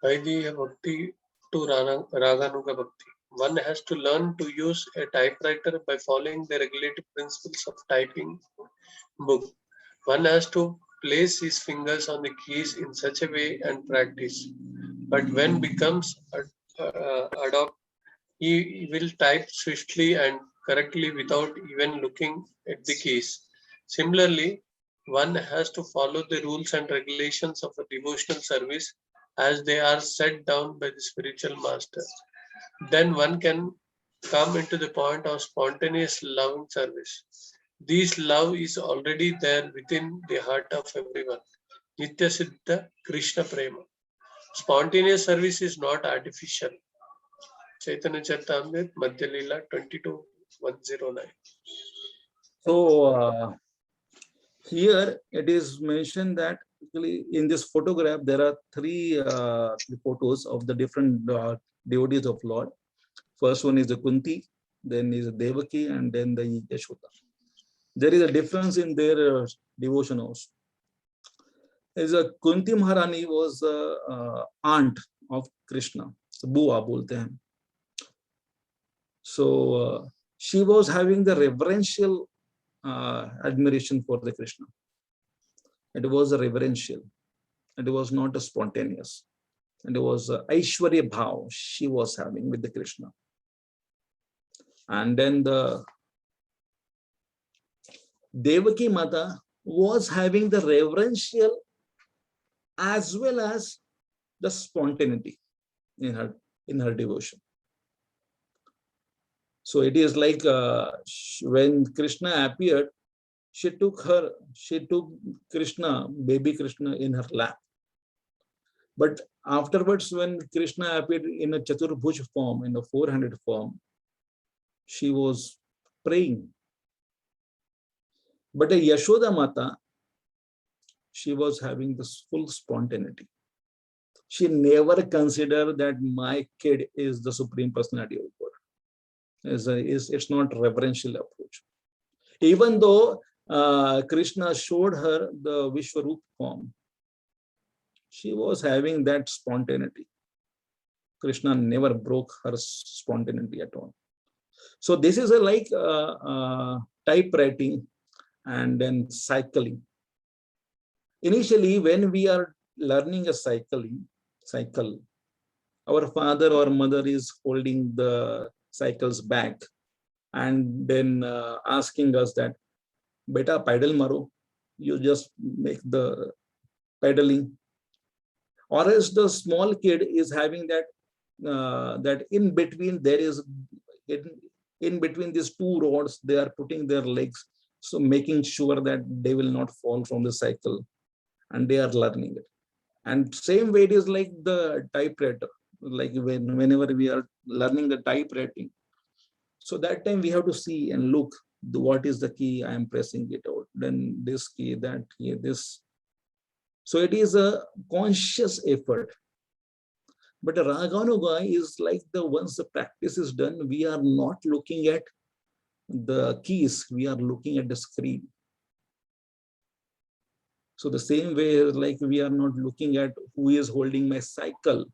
Vaidya Bhakti to Raganuga Bhakti. One has to learn to use a typewriter by following the regulative principles of typing book. One has to place his fingers on the keys in such a way and practice. But when becomes adopt, he will type swiftly and correctly without even looking at the keys. Similarly, one has to follow the rules and regulations of a devotional service as they are set down by the spiritual master. Then one can come into the point of spontaneous loving service. This love is already there within the heart of everyone. Nitya Siddha Krishna Prema. Spontaneous service is not artificial. Chaitanya Charitamrita Madhya Leela 22:109. So here it is mentioned that in this photograph there are 3 photos of the different devotees of Lord. First one is the Kunti, then is Devaki, and then the Yashoda. There is a difference in their devotion also. As a Kunti Maharani was aunt of Krishna, Bua bolte hain. So she was having the reverential admiration for the Krishna. It was a reverential. It was not a spontaneous. And it was Aishwarya Bhav she was having with the Krishna. And then the Devaki Mata was having the reverential as well as the spontaneity in her devotion. So it is like when Krishna appeared, she took Krishna, baby Krishna, in her lap. But afterwards, when Krishna appeared in a Chaturbhuj form, in a 400 form, she was praying. But a Yashoda Mata, she was having this full spontaneity. She never considered that my kid is the Supreme Personality of God. It's not reverential approach. Even though Krishna showed her the Vishwarup form, she was having that spontaneity. Krishna never broke her spontaneity at all. So this is like typewriting. and then cycling. Initially, when we are learning a cycle, our father or mother is holding the cycles back and then asking us that, beta pedal maro, you just make the pedaling. Or else the small kid is having that, that in between there is, in between these two rods, they are putting their legs, so making sure that they will not fall from the cycle, and they are learning it. And same way it is like the typewriter, like whenever we are learning the typewriting. So that time we have to see and look, what is the key I am pressing it out, then this key, that key, this. So it is a conscious effort. But Raganuga is like the once the practice is done, we are not looking at the keys, we are looking at the screen. So the same way, like we are not looking at who is holding my cycle.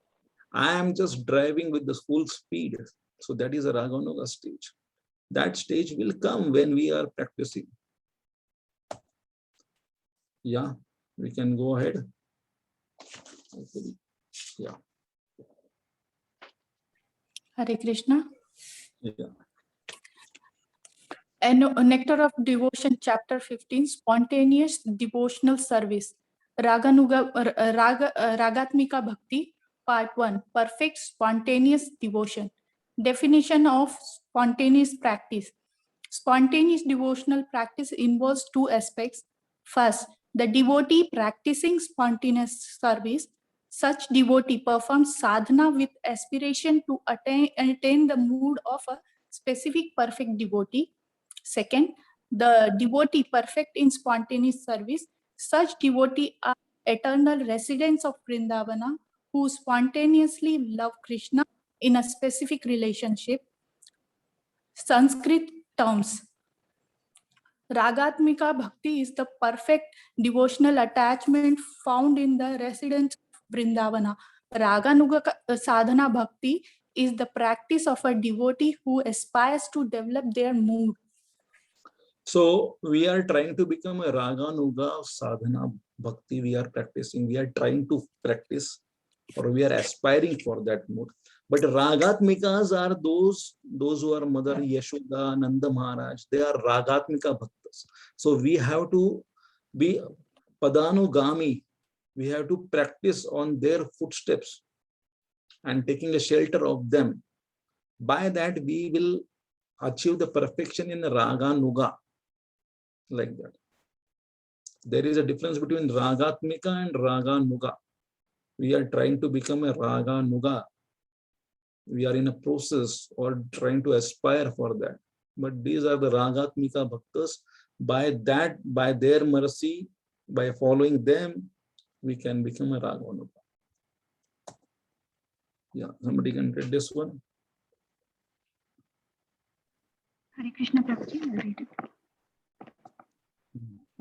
I am just driving with the full speed. So that is a Raganuga stage. That stage will come when we are practicing. Yeah, we can go ahead. Yeah. Hare Krishna. Yeah. And Nectar of Devotion, Chapter 15, Spontaneous Devotional Service. Ragatmika Bhakti, Part 1, Perfect Spontaneous Devotion. Definition of spontaneous practice. Spontaneous devotional practice involves two aspects. First, the devotee practicing spontaneous service. Such devotee performs sadhana with aspiration to attain the mood of a specific perfect devotee. Second, the devotee perfect in spontaneous service. Such devotee are eternal residents of Vrindavana who spontaneously love Krishna in a specific relationship. Sanskrit terms. Ragatmika Bhakti is the perfect devotional attachment found in the residents of Vrindavana. Raganuga Sadhana Bhakti is the practice of a devotee who aspires to develop their mood. So we are trying to become a Raganuga Sadhana Bhakti. We are practicing, we are trying to practice, or we are aspiring for that mood. But Ragatmikas are those who are Mother Yashoda, Nanda Maharaj. They are Ragatmika Bhaktas. So we have to be Padanugami. We have to practice on their footsteps and taking a shelter of them. By that we will achieve the perfection in Raganuga. Like that. There is a difference between Ragatmika and Raganuga. We are trying to become a Raganuga. We are in a process or trying to aspire for that. But these are the Ragatmika Bhaktas. By that, by their mercy, by following them, we can become a Raganuga. Yeah, somebody can read this one. Hare Krishna, Prabhuji, I'll read it.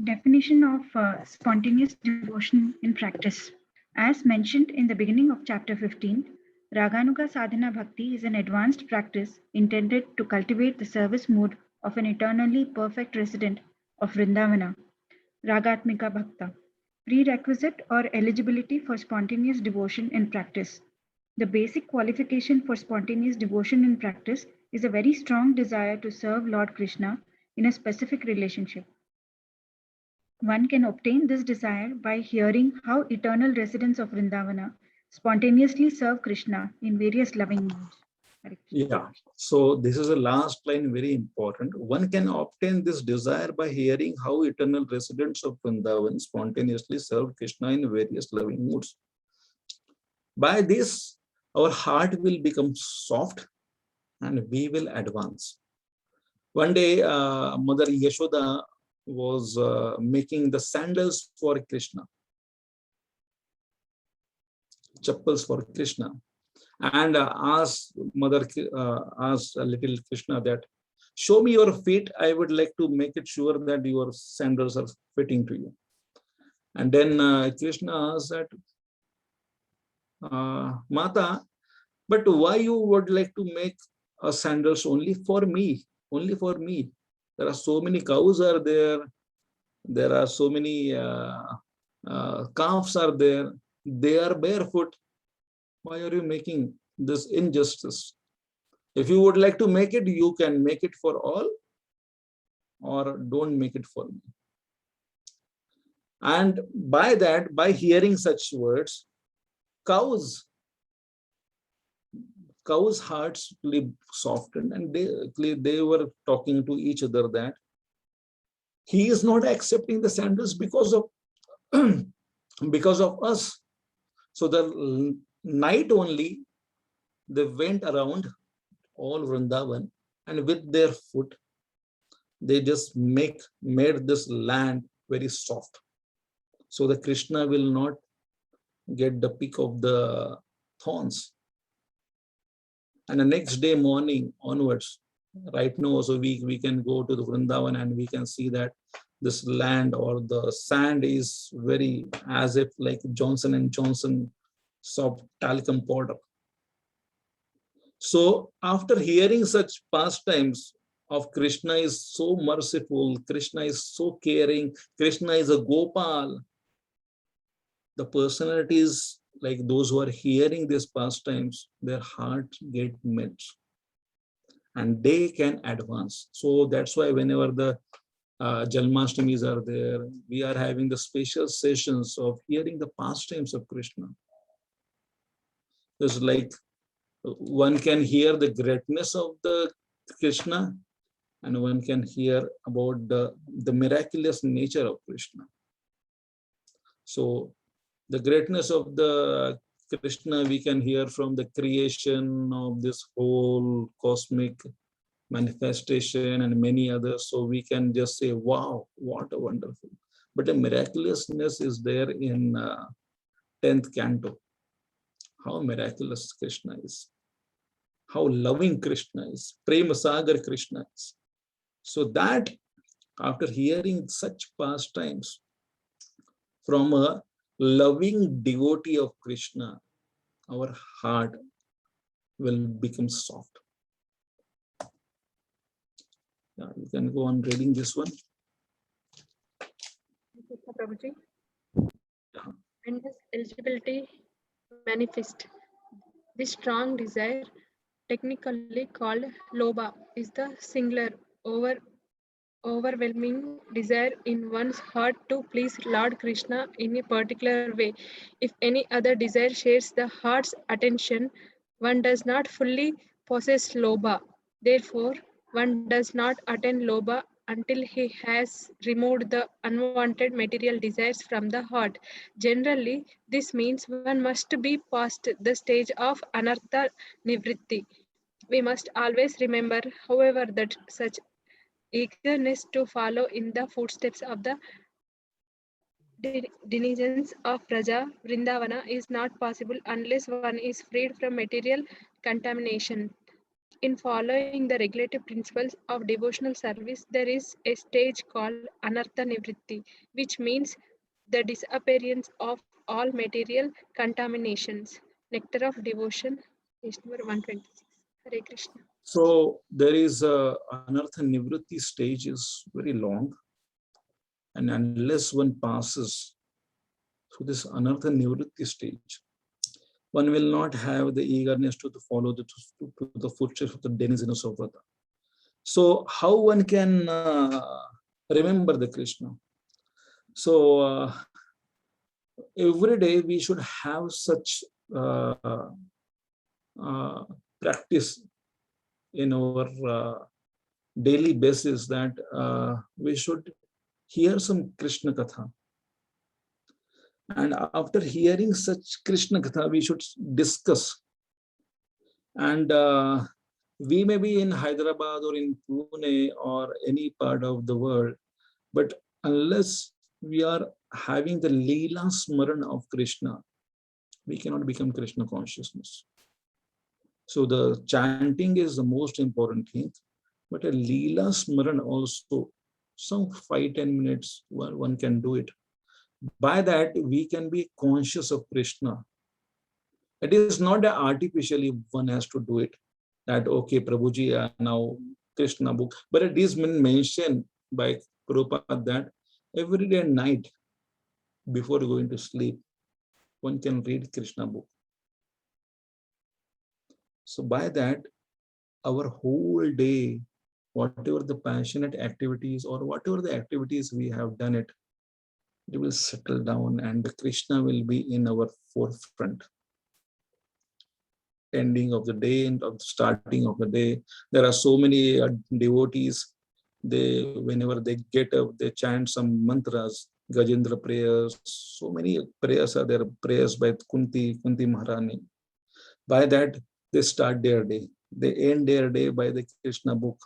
Definition of spontaneous devotion in practice. As mentioned in the beginning of chapter 15, Raganuga Sadhana Bhakti is an advanced practice intended to cultivate the service mood of an eternally perfect resident of Vrindavana. Ragatmika Bhakta. Prerequisite or eligibility for spontaneous devotion in practice. The basic qualification for spontaneous devotion in practice is a very strong desire to serve Lord Krishna in a specific relationship. One can obtain this desire by hearing how eternal residents of Vrindavana spontaneously serve Krishna in various loving moods. Yeah, so this is the last line, very important. One can obtain this desire by hearing how eternal residents of Vrindavan spontaneously serve Krishna in various loving moods. By this, our heart will become soft and we will advance. One day, Mother Yashoda was making the sandals for Krishna, chappals for Krishna, and asked little Krishna that, show me your feet, I would like to make it sure that your sandals are fitting to you. And then Krishna asked that, Mata, but why you would like to make sandals only for me? Only for me. There are so many cows are there, There are so many calves are there. They are barefoot. Why are you making this injustice? If you would like to make it, you can make it for all, or don't make it for me. And by that, by hearing such words, cows' hearts softened, and they were talking to each other that he is not accepting the sandals because of because of us. So the night only they went around all Vrindavan, and with their foot they just made this land very soft, so the Krishna will not get the pick of the thorns. And the next day morning onwards, right now also we can go to the Vrindavan and we can see that this land or the sand is very as if like Johnson & Johnson soft talcum powder. So after hearing such pastimes of Krishna is so merciful, Krishna is so caring, Krishna is a Gopal, the personalities like those who are hearing these pastimes, their hearts get melts and they can advance. So that's why whenever the Janmashtamis are there, we are having the special sessions of hearing the pastimes of Krishna. It's like one can hear the greatness of the Krishna, and one can hear about the miraculous nature of Krishna. So the greatness of the Krishna we can hear from the creation of this whole cosmic manifestation and many others. So we can just say, wow, what a wonderful. But the miraculousness is there in 10th canto. How miraculous Krishna is. How loving Krishna is. Prema Sagar Krishna is. So that after hearing such pastimes from a loving devotee of Krishna, our heart will become soft. Yeah, you can go on reading this one. Prabhuji. And this eligibility manifest. This strong desire, technically called lobha, is the singular overwhelming desire in one's heart to please Lord Krishna in a particular way. If any other desire shares the heart's attention, one does not fully possess lobha. Therefore, one does not attain lobha until he has removed the unwanted material desires from the heart. Generally, this means one must be past the stage of anartha nivritti. We must always remember, however, that such eagerness to follow in the footsteps of the denizens of Praja Vrindavana is not possible unless one is freed from material contamination. In following the regulative principles of devotional service, there is a stage called Anartha Nivritti, which means the disappearance of all material contaminations. Nectar of Devotion, page number 126. Hare Krishna. So there is Anartha Nivritti stage is very long, and unless one passes through this Anartha Nivritti stage, one will not have the eagerness to follow the footsteps of the denizens of Vrata. So how one can remember the Krishna? So every day we should have such practice in our daily basis that we should hear some Krishna Katha. And after hearing such Krishna Katha, we should discuss. And we may be in Hyderabad or in Pune or any part of the world, but unless we are having the Leela Smaran of Krishna, we cannot become Krishna consciousness. So the chanting is the most important thing, but a Leela Smaran also, some 5-10 minutes, one can do it. By that, we can be conscious of Krishna. It is not that artificially one has to do it, that, okay, Prabhuji, now Krishna book, but it is been mentioned by Prabhupada that every day and night before going to sleep, one can read Krishna book. So by that, our whole day, whatever the passionate activities or whatever the activities we have done it will settle down and Krishna will be in our forefront. Ending of the day and of the starting of the day, there are so many devotees. They, whenever they get up, they chant some mantras, Gajendra prayers. So many prayers are there. Prayers by Kunti Maharani. By that, they start their day. They end their day by the Krishna book.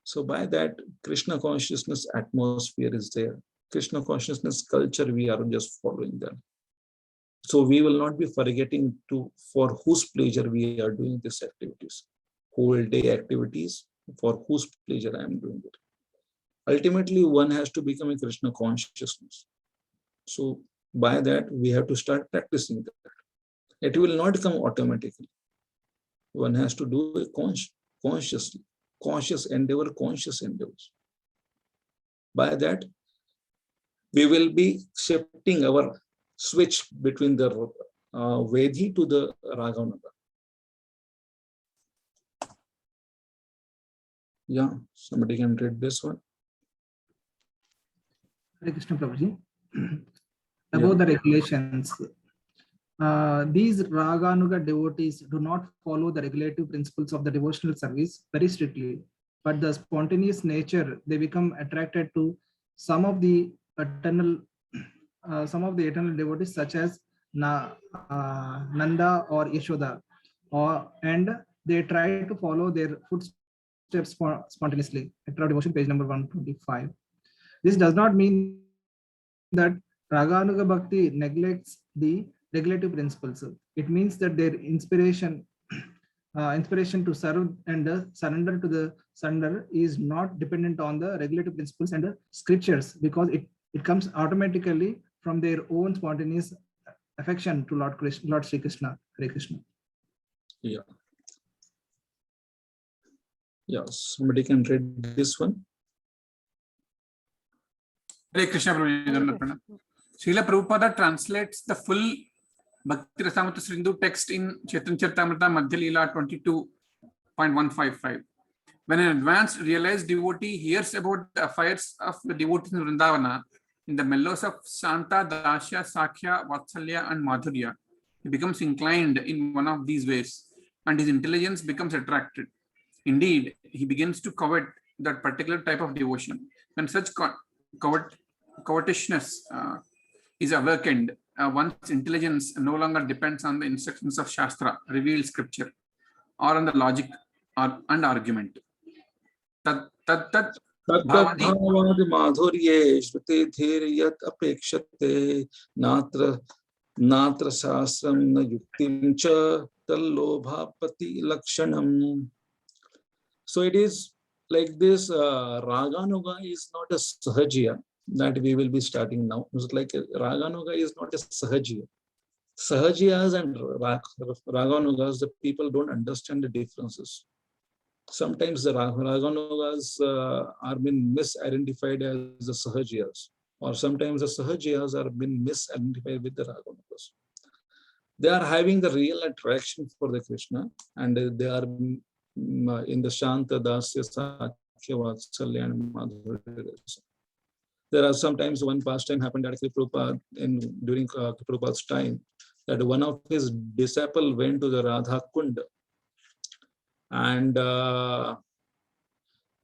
So by that, Krishna consciousness atmosphere is there. Krishna consciousness culture, we are just following that. So we will not be forgetting to for whose pleasure we are doing these activities. Whole day activities, for whose pleasure I am doing it. Ultimately, one has to become a Krishna consciousness. So by that, we have to start practicing that. It will not come automatically. One has to do it consciously, conscious endeavors. By that, we will be shifting our switch between the Vedhi to the Raganuga. Yeah, somebody can read this one. Hare Krishna Prabhuji. About the regulations, these Raganuga devotees do not follow the regulative principles of the devotional service very strictly, but the spontaneous nature, they become attracted to some of the eternal devotees such as Nanda or Yashoda, and they try to follow their footsteps spontaneously. Active Devotion, page number 125. This does not mean that Raganuga Bhakti neglects the regulative principles. It means that their inspiration to serve and surrender to the surrender is not dependent on the regulative principles and the scriptures, because it comes automatically from their own spontaneous affection to Lord Sri Krishna. Hare Krishna. Yeah. Yes, somebody can read this one. Hare Krishna Prabhuji. Srila Prabhupada translates the full Bhakti Rasamrita Sindhu text in Chaitanya Charitamrita Madhya Leela 22.155. When an advanced realized devotee hears about the affairs of the devotees in Vrindavana, in the mellows of Shanta, Dasya, Sakhya, Vatsalya, and Madhurya, he becomes inclined in one of these ways, and his intelligence becomes attracted. Indeed, he begins to covet that particular type of devotion. When such covetousness is awakened, one's intelligence no longer depends on the instructions of Shastra, revealed scripture, or on the logic and argument. Tadbhavadi madhurye shruti dhiriyat apekshate natra shastram na yuktim cha tallobhapati lakshanam. So it is like this. Raganuga is not a sahajiya that we will be starting now. It's like Raganuga is not a sahajiya. Sahajiyas and Raganugas, the people don't understand the differences. Sometimes the Raganugas are been misidentified as the Sahajiyas, or sometimes the Sahajiyas are been misidentified with the Raganugas. They are having the real attraction for the Krishna, and they are in the Shanta, Dasya, Sakhya, Vatsalya, and Madhurya. There are sometimes one pastime happened at Prabhupada during Prabhupada's time, that one of his disciples went to the Radha Kund, and that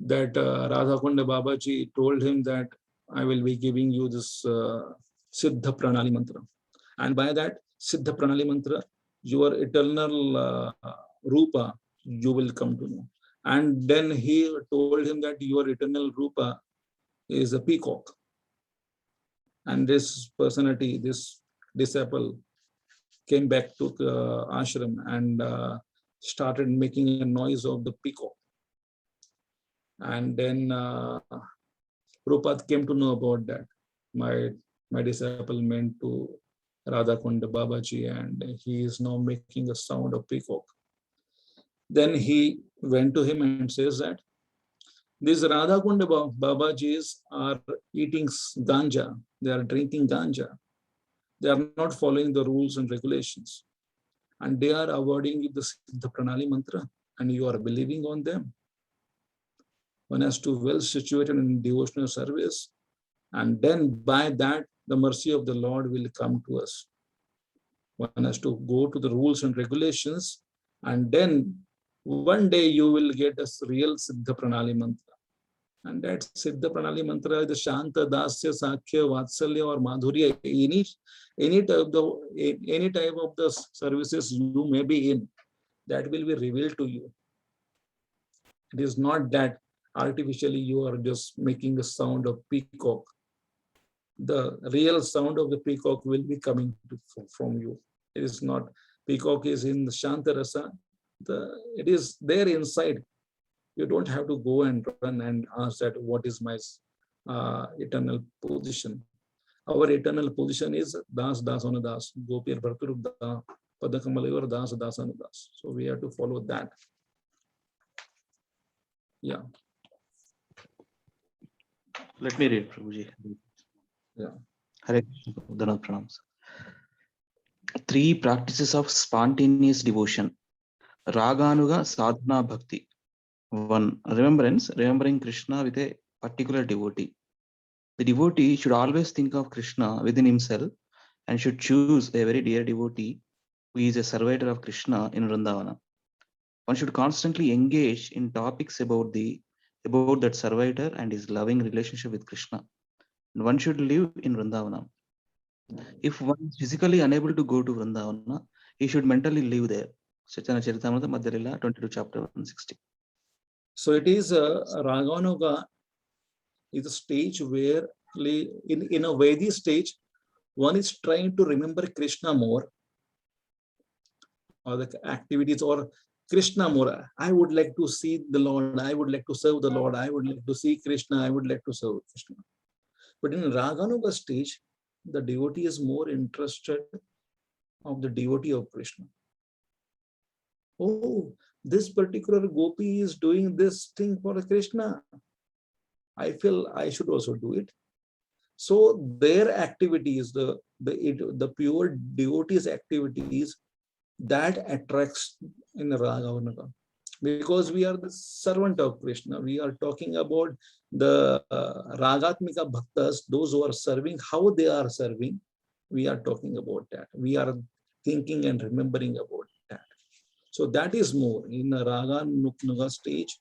Radha Kunda Babaji told him that I will be giving you this Siddha Pranali Mantra. And by that Siddha Pranali Mantra, your eternal Rupa, you will come to know. And then he told him that your eternal Rupa is a peacock. And this personality, this disciple, came back to the ashram and started making a noise of the peacock. And then Prabhupada came to know about that. My disciple went to Radha Kunda Babaji and he is now making a sound of peacock. Then he went to him and says that These Radha Kunda Babajis are eating ganja. They are drinking ganja. They are not following the rules and regulations. And they are avoiding the Siddha Pranali mantra, and you are believing on them. One has to well situated in devotional service, and then by that, the mercy of the Lord will come to us. One has to go to the rules and regulations, and then one day you will get a real Siddha Pranali mantra. And that Siddha Pranali mantra is the Shanta, Dasya, Sakhya, Vatsalya or Madhurya. Any type of the services you may be in, that will be revealed to you. It is not that artificially you are just making the sound of peacock. The real sound of the peacock will be coming from you. It is not, peacock is in the Shanta Rasa. It is there inside. You don't have to go and run and ask that what is my eternal position. Our eternal position is Das Dasana Das, Gopir Bhartur Da, Padakamalayur Das Dasana Das. So we have to follow that. Yeah. Let me read, Prabhuji. Yeah. Hare Krishna, Dhanat Pranams. 3 practices of spontaneous devotion. Raganuga Sadhana Bhakti. 1. Remembrance, remembering Krishna with a particular devotee. The devotee should always think of Krishna within himself and should choose a very dear devotee who is a servitor of Krishna in Vrindavana. One should constantly engage in topics about that servitor and his loving relationship with Krishna. And one should live in Vrindavana. If one is physically unable to go to Vrindavana, he should mentally live there. Chaitanya Charitamrita Madhya Lila 22 chapter 160. So it is Raganuga is a stage where in a Vedic stage, one is trying to remember Krishna more, or the activities, or Krishna more. I would like to see the Lord. I would like to serve the Lord. I would like to see Krishna. I would like to serve Krishna. But in Raganuga stage, the devotee is more interested of the devotee of Krishna. Oh, this particular gopi is doing this thing for Krishna. I feel I should also do it. So their activities, the pure devotees' activities, that attracts in Raganuga. Because we are the servant of Krishna. We are talking about the Ragatmika Bhaktas, those who are serving, how they are serving. We are talking about that. We are thinking and remembering about that. So that is more in the Raganuga stage.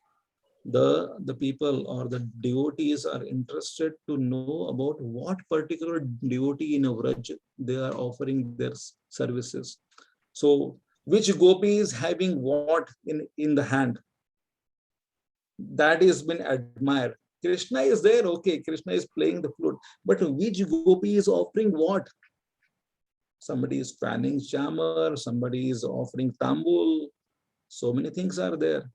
The people or the devotees are interested to know about what particular devotee in a Vraj they are offering their services. So which gopi is having what in the hand, that has been admired. Krishna is there, okay, Krishna is playing the flute, but which gopi is offering what? Somebody is fanning chamar, somebody is offering tambul. So many things are there.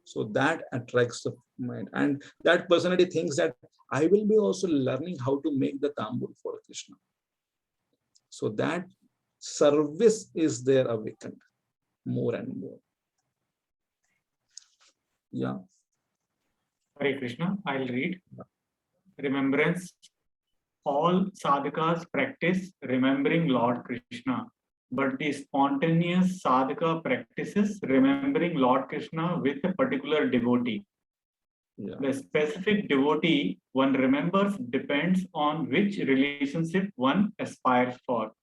So that attracts the mind. And that personality thinks that I will be also learning how to make the tambul for Krishna. So that service is there awakened more and more. Yeah. Hare Krishna, I'll read. Remembrance. All sadhakas practice remembering Lord Krishna, but the spontaneous sadhaka practices remembering Lord Krishna with a particular devotee. Yeah. The specific devotee one remembers depends on which relationship one aspires for.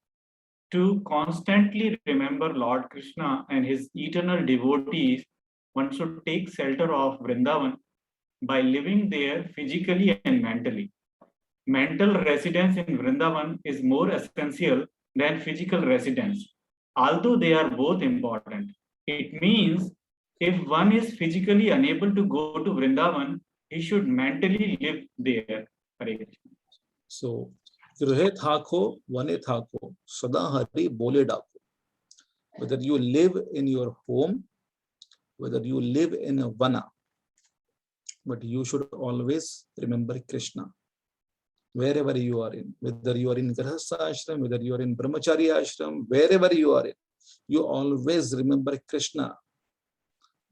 To constantly remember Lord Krishna and his eternal devotees, one should take shelter of Vrindavan by living there physically and mentally. Mental residence in Vrindavan is more essential than physical residence, although they are both important. It means if one is physically unable to go to Vrindavan, he should mentally live there. Hare Krishna. So, Grihe Thako, Vane Thako, Sada Hari Bole Dako. Whether you live in your home, whether you live in a vana, but you should always remember Krishna. Wherever you are in, whether you are in Grahastha Ashram, whether you are in Brahmachari Ashram, wherever you are in, you always remember Krishna.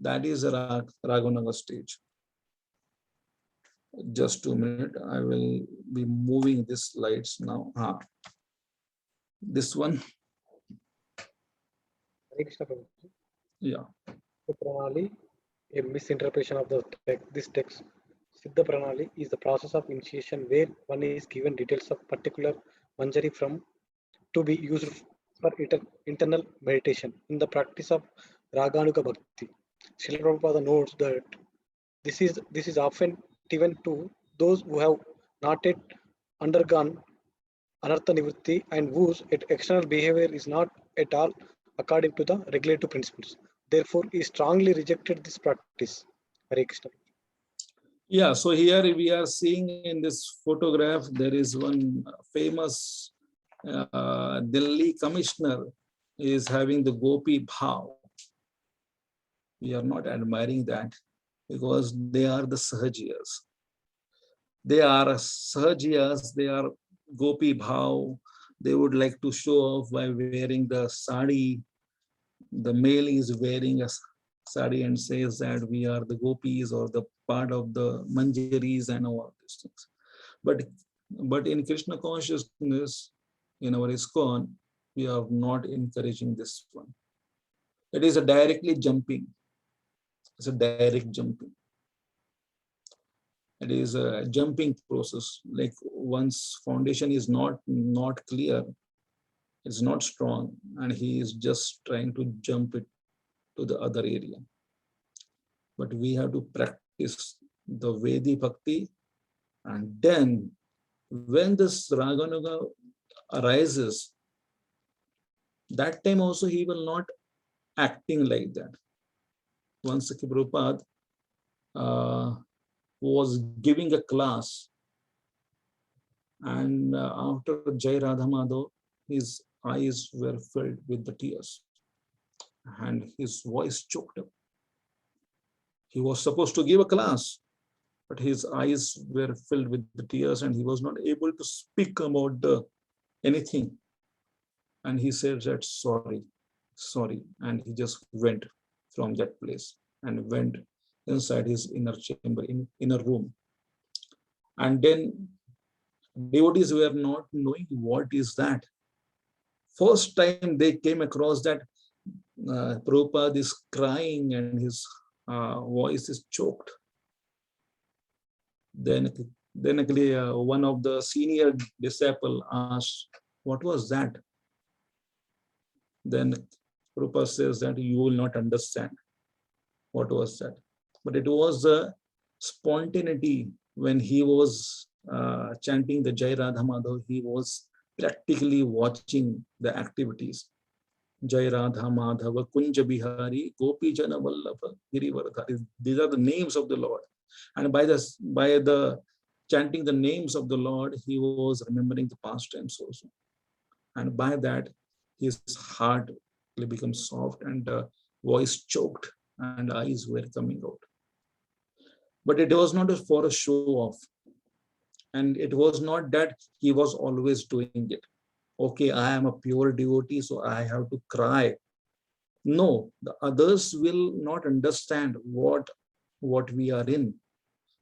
That is a Raganuga stage. Just 2 minutes. I will be moving these slides now. This one. Hare Krishna Prabhuji. Yeah. Siddha Pranali, a misinterpretation of this text. Siddha Pranali is the process of initiation where one is given details of particular manjari from to be used for internal meditation in the practice of Raganuga Bhakti. Srila Prabhupada notes that this is often given to those who have not yet undergone anartha nivritti and whose external behavior is not at all according to the regulative principles. Therefore, he strongly rejected this practice. Hare Krishna. Yeah, so here we are seeing in this photograph, there is one famous Delhi commissioner is having the Gopi Bhav. We are not admiring that because they are the Sahajiyas. They are Sahajiyas, they are Gopi Bhav. They would like to show off by wearing the sari. The male is wearing a sari and says that we are the gopis or the part of the manjaris and all these things. But in Krishna consciousness, in our ISKCON, we are not encouraging this one. It is a directly jumping. It's a direct jumping. It is a jumping process. Like one's foundation is not clear, it's not strong, and he is just trying to jump it to the other area. But we have to practice the Vedi Bhakti, and then when this Raganuga arises, that time also he will not acting like that. Once Prabhupada was giving a class, and after Jai Radha Madhav, his eyes were filled with the tears and his voice choked up. He was supposed to give a class, but his eyes were filled with the tears and he was not able to speak about anything. And he said that sorry. And he just went from that place and went inside his inner chamber, inner room. And then devotees were not knowing what is that. First time they came across that Prabhupada is crying and his voice is choked. Then one of the senior disciple asked, what was that? Then Prabhupada says that you will not understand what was that. But it was a spontaneity when he was chanting the Jai Radha Madhav. He was practically watching the activities. Jai Radha Madhava Kunja Bihari Gopi Jana Vallabha Girivardhari. These are the names of the Lord. And by the chanting the names of the Lord, he was remembering the past times also. And by that, his heart becomes soft and voice choked and eyes were coming out. But it was not for a show off. And it was not that he was always doing it. Okay, I am a pure devotee, so I have to cry. No, the others will not understand what we are in.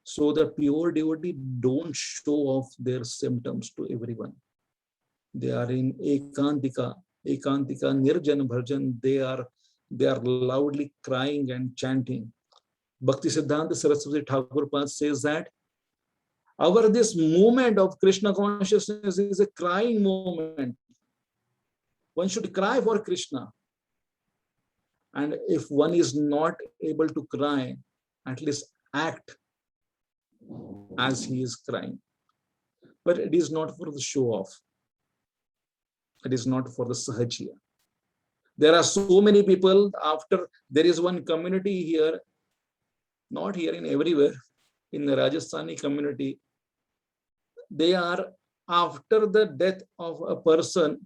So the pure devotee don't show off their symptoms to everyone. They are in ekantika, nirjan bhajan. They are loudly crying and chanting. Bhakti Siddhanta Saraswati Thakur Pad says that this moment of Krishna consciousness is a crying moment. One should cry for Krishna. And if one is not able to cry, at least act as he is crying. But it is not for the show off. It is not for the Sahajiya. There are so many people after, there is one community here, not here in everywhere, in the Rajasthani community. They are, after the death of a person,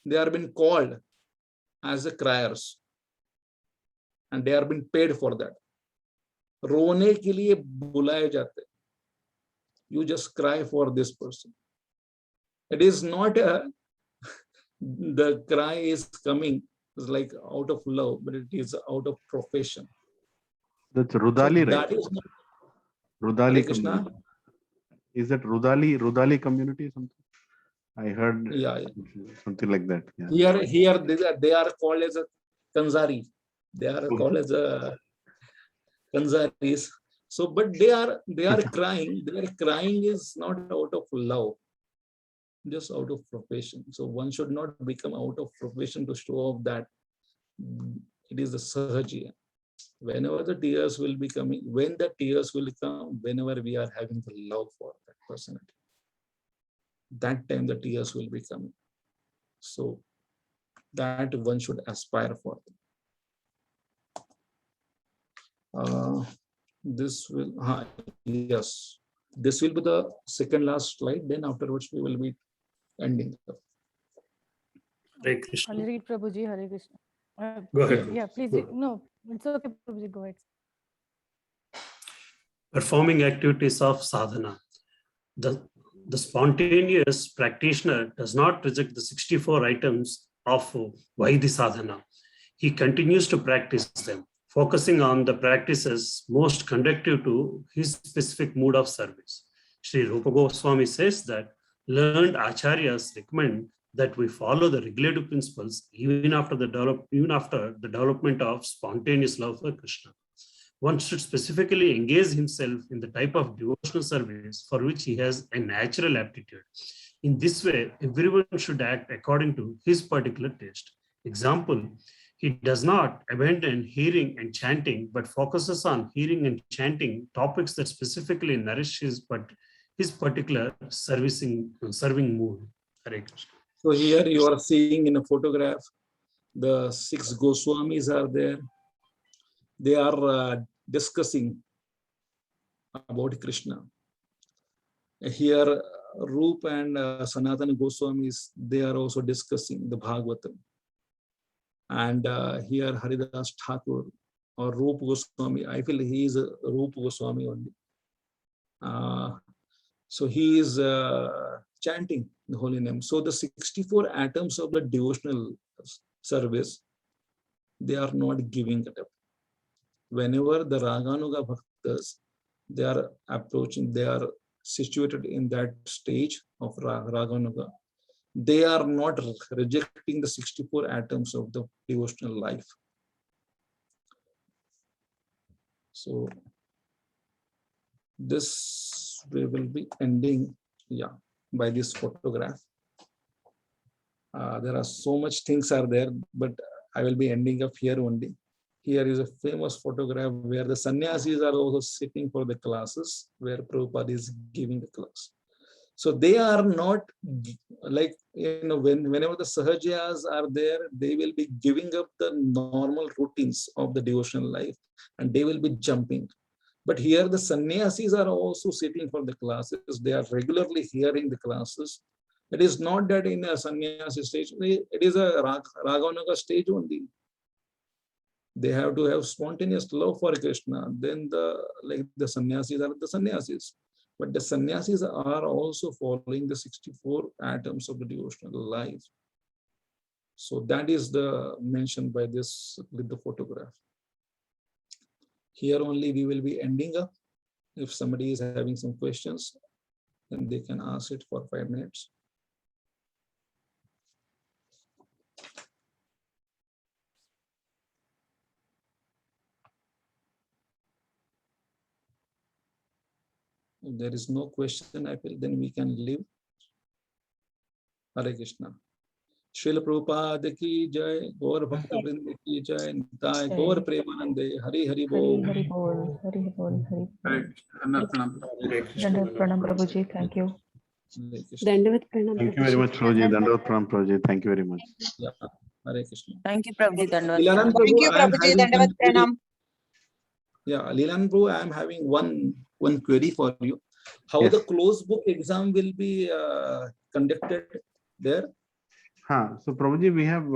they are being called as the criers. And they are being paid for that. रोने के लिए बुलाए जाते. You just cry for this person. It is not the cry is coming, it's like out of love, but it is out of profession. That's Rudali, So right? that is not, Rudali Hare Krishna. community. is that Rudali community something? I heard Yeah. something like that. Yeah. Here they are called as a Kanzari. They are called as a Kanzaris. So, but they are crying. Their crying is not out of love, just out of profession. So one should not become out of profession to show off that it is the sahaja. Whenever the tears will be coming, when the tears will come, whenever we are having the love for that personality, that time the tears will be coming. So that one should aspire for. This will, yes, this will be the second last slide. Then afterwards we will be ending. Hare Krishna. Hare Prabhuji, Hare Krishna. Go ahead. Yeah, please. Go. No, it's okay, Prabhuji, go ahead. Performing activities of sadhana. The spontaneous practitioner does not reject the 64 items of Vaidhi sadhana. He continues to practice them, focusing on the practices most conducive to his specific mood of service. Sri Rupa Goswami says that learned acharyas recommend that we follow the regulative principles even after the development of spontaneous love for Krishna. One should specifically engage himself in the type of devotional service for which he has a natural aptitude. In this way, everyone should act according to his particular taste. Example, he does not abandon hearing and chanting, but focuses on hearing and chanting topics that specifically nourish his particular serving mood. Hare Krishna. So here you are seeing in a photograph, the 6 Goswamis are there. They are discussing about Krishna. Here, Rupa and Sanatana Goswamis, they are also discussing the Bhagavatam. And here Haridas Thakur or Rupa Goswami, I feel he is a Rupa Goswami only. So he is chanting the holy name. So the 64 atoms of the devotional service, they are not giving it up. Whenever the Raganuga Bhaktas, they are approaching, they are situated in that stage of Raganuga, they are not rejecting the 64 atoms of the devotional life. So this we will be ending, by this photograph. There are so much things are there, but I will be ending up here only. Here is a famous photograph where the sannyasis are also sitting for the classes, where Prabhupada is giving the class. So they are not like, whenever the sahajayas are there, they will be giving up the normal routines of the devotional life and they will be jumping. But here the sannyasis are also sitting for the classes. They are regularly hearing the classes. It is not that in a sannyasi stage, it is a Raganuga stage only. They have to have spontaneous love for Krishna. Then the sannyasis are the sannyasis. But the sannyasis are also following the 64 atoms of the devotional life. So that is the mention by this with the photograph. Here only we will be ending up. If somebody is having some questions, then they can ask it for 5 minutes. If there is no question, I feel then we can leave. Hare Krishna. Srila Prabhupada ki jai, Gaur Bhakta Vrinda ki jai, Nitai Gaur Premanande, Hari Hari Bol. Hari Bol, Hari Bol, Hari Hare Krishna. Dandavat Pranam Prabhuji, thank you. Dandavat Pranam. Thank you very much, Prabhuji. Dandavat Pranam, Prabhuji. Thank you very much. Yeah. Hare Krishna. Thank you, Prabhuji. Leelanand Thank you, Prabhu, I am Prabhuji. having Dandavat one query. Pranam. Yeah, Leelanand Prabhu, I am having one query for you. How Yes. the closed book exam will be conducted there? So Prabhuji, we have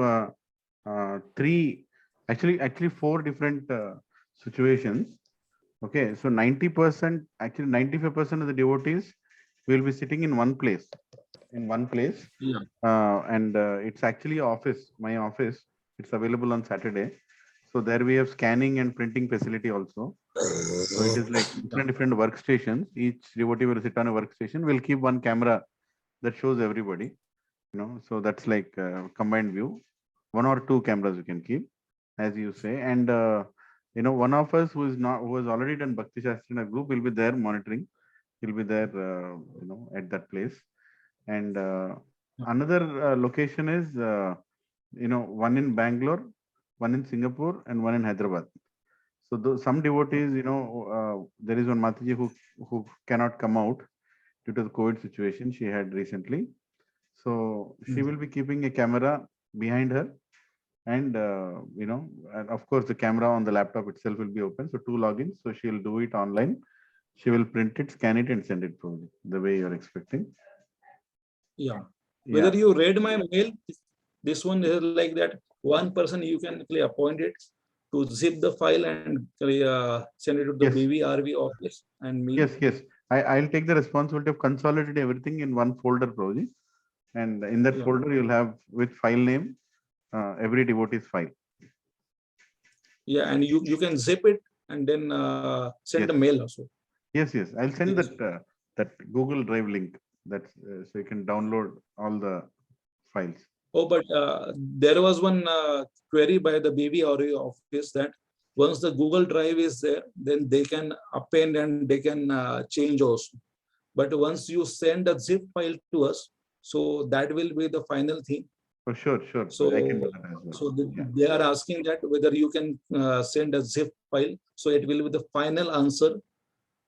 actually 4 different situations. Okay, so 90%, actually 95% of the devotees will be sitting in one place. Yeah. And it's actually my office. It's available on Saturday. So there we have scanning and printing facility also. So it is like different workstations. Each devotee will sit on a workstation. We'll keep one camera that shows everybody. So that's like a combined view. 1 or 2 cameras you can keep, as you say. And one of us who has already done Bhakti Shastri in a group will be there monitoring. He'll be there, at that place. And another location is, one in Bangalore, one in Singapore, and one in Hyderabad. So some devotees, there is one Mataji who cannot come out due to the COVID situation she had recently. So she will be keeping a camera behind her, and and of course the camera on the laptop itself will be open. So 2 logins. So she'll do it online. She will print it, scan it, and send it probably the way you're expecting. Yeah. Whether you read my mail, this one is like that. One person you can actually appoint it to zip the file and send it to the BVRV office and me. Yes. I'll take the responsibility of consolidating everything in one folder, probably. And in that folder, you'll have with file name, every devotee's file. Yeah, and you can zip it and then send the mail also. Yes. I'll send that Google Drive link. That's so you can download all the files. Oh, but there was one query by the BVRV office that once the Google Drive is there, then they can append and they can change also. But once you send a zip file to us, so that will be the final thing. For sure. So, I can do that as well. So they are asking that whether you can send a zip file, so it will be the final answer.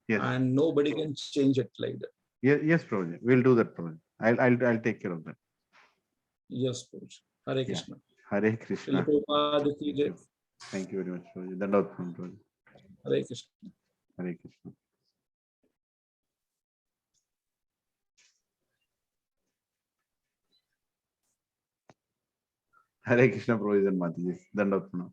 Yes. And nobody can change it like that. Yes, Prabhuji. We'll do that, Prabhuji. I'll take care of that. Yes, Prabhuji. Hare Krishna. Hare Krishna. Prabhupada. Thank you very much, Prabhuji. Dandavat, Prabhuji. Hare Krishna. Hare Krishna. Hare Krishna, Prabhuji and Mataji. Dandavat.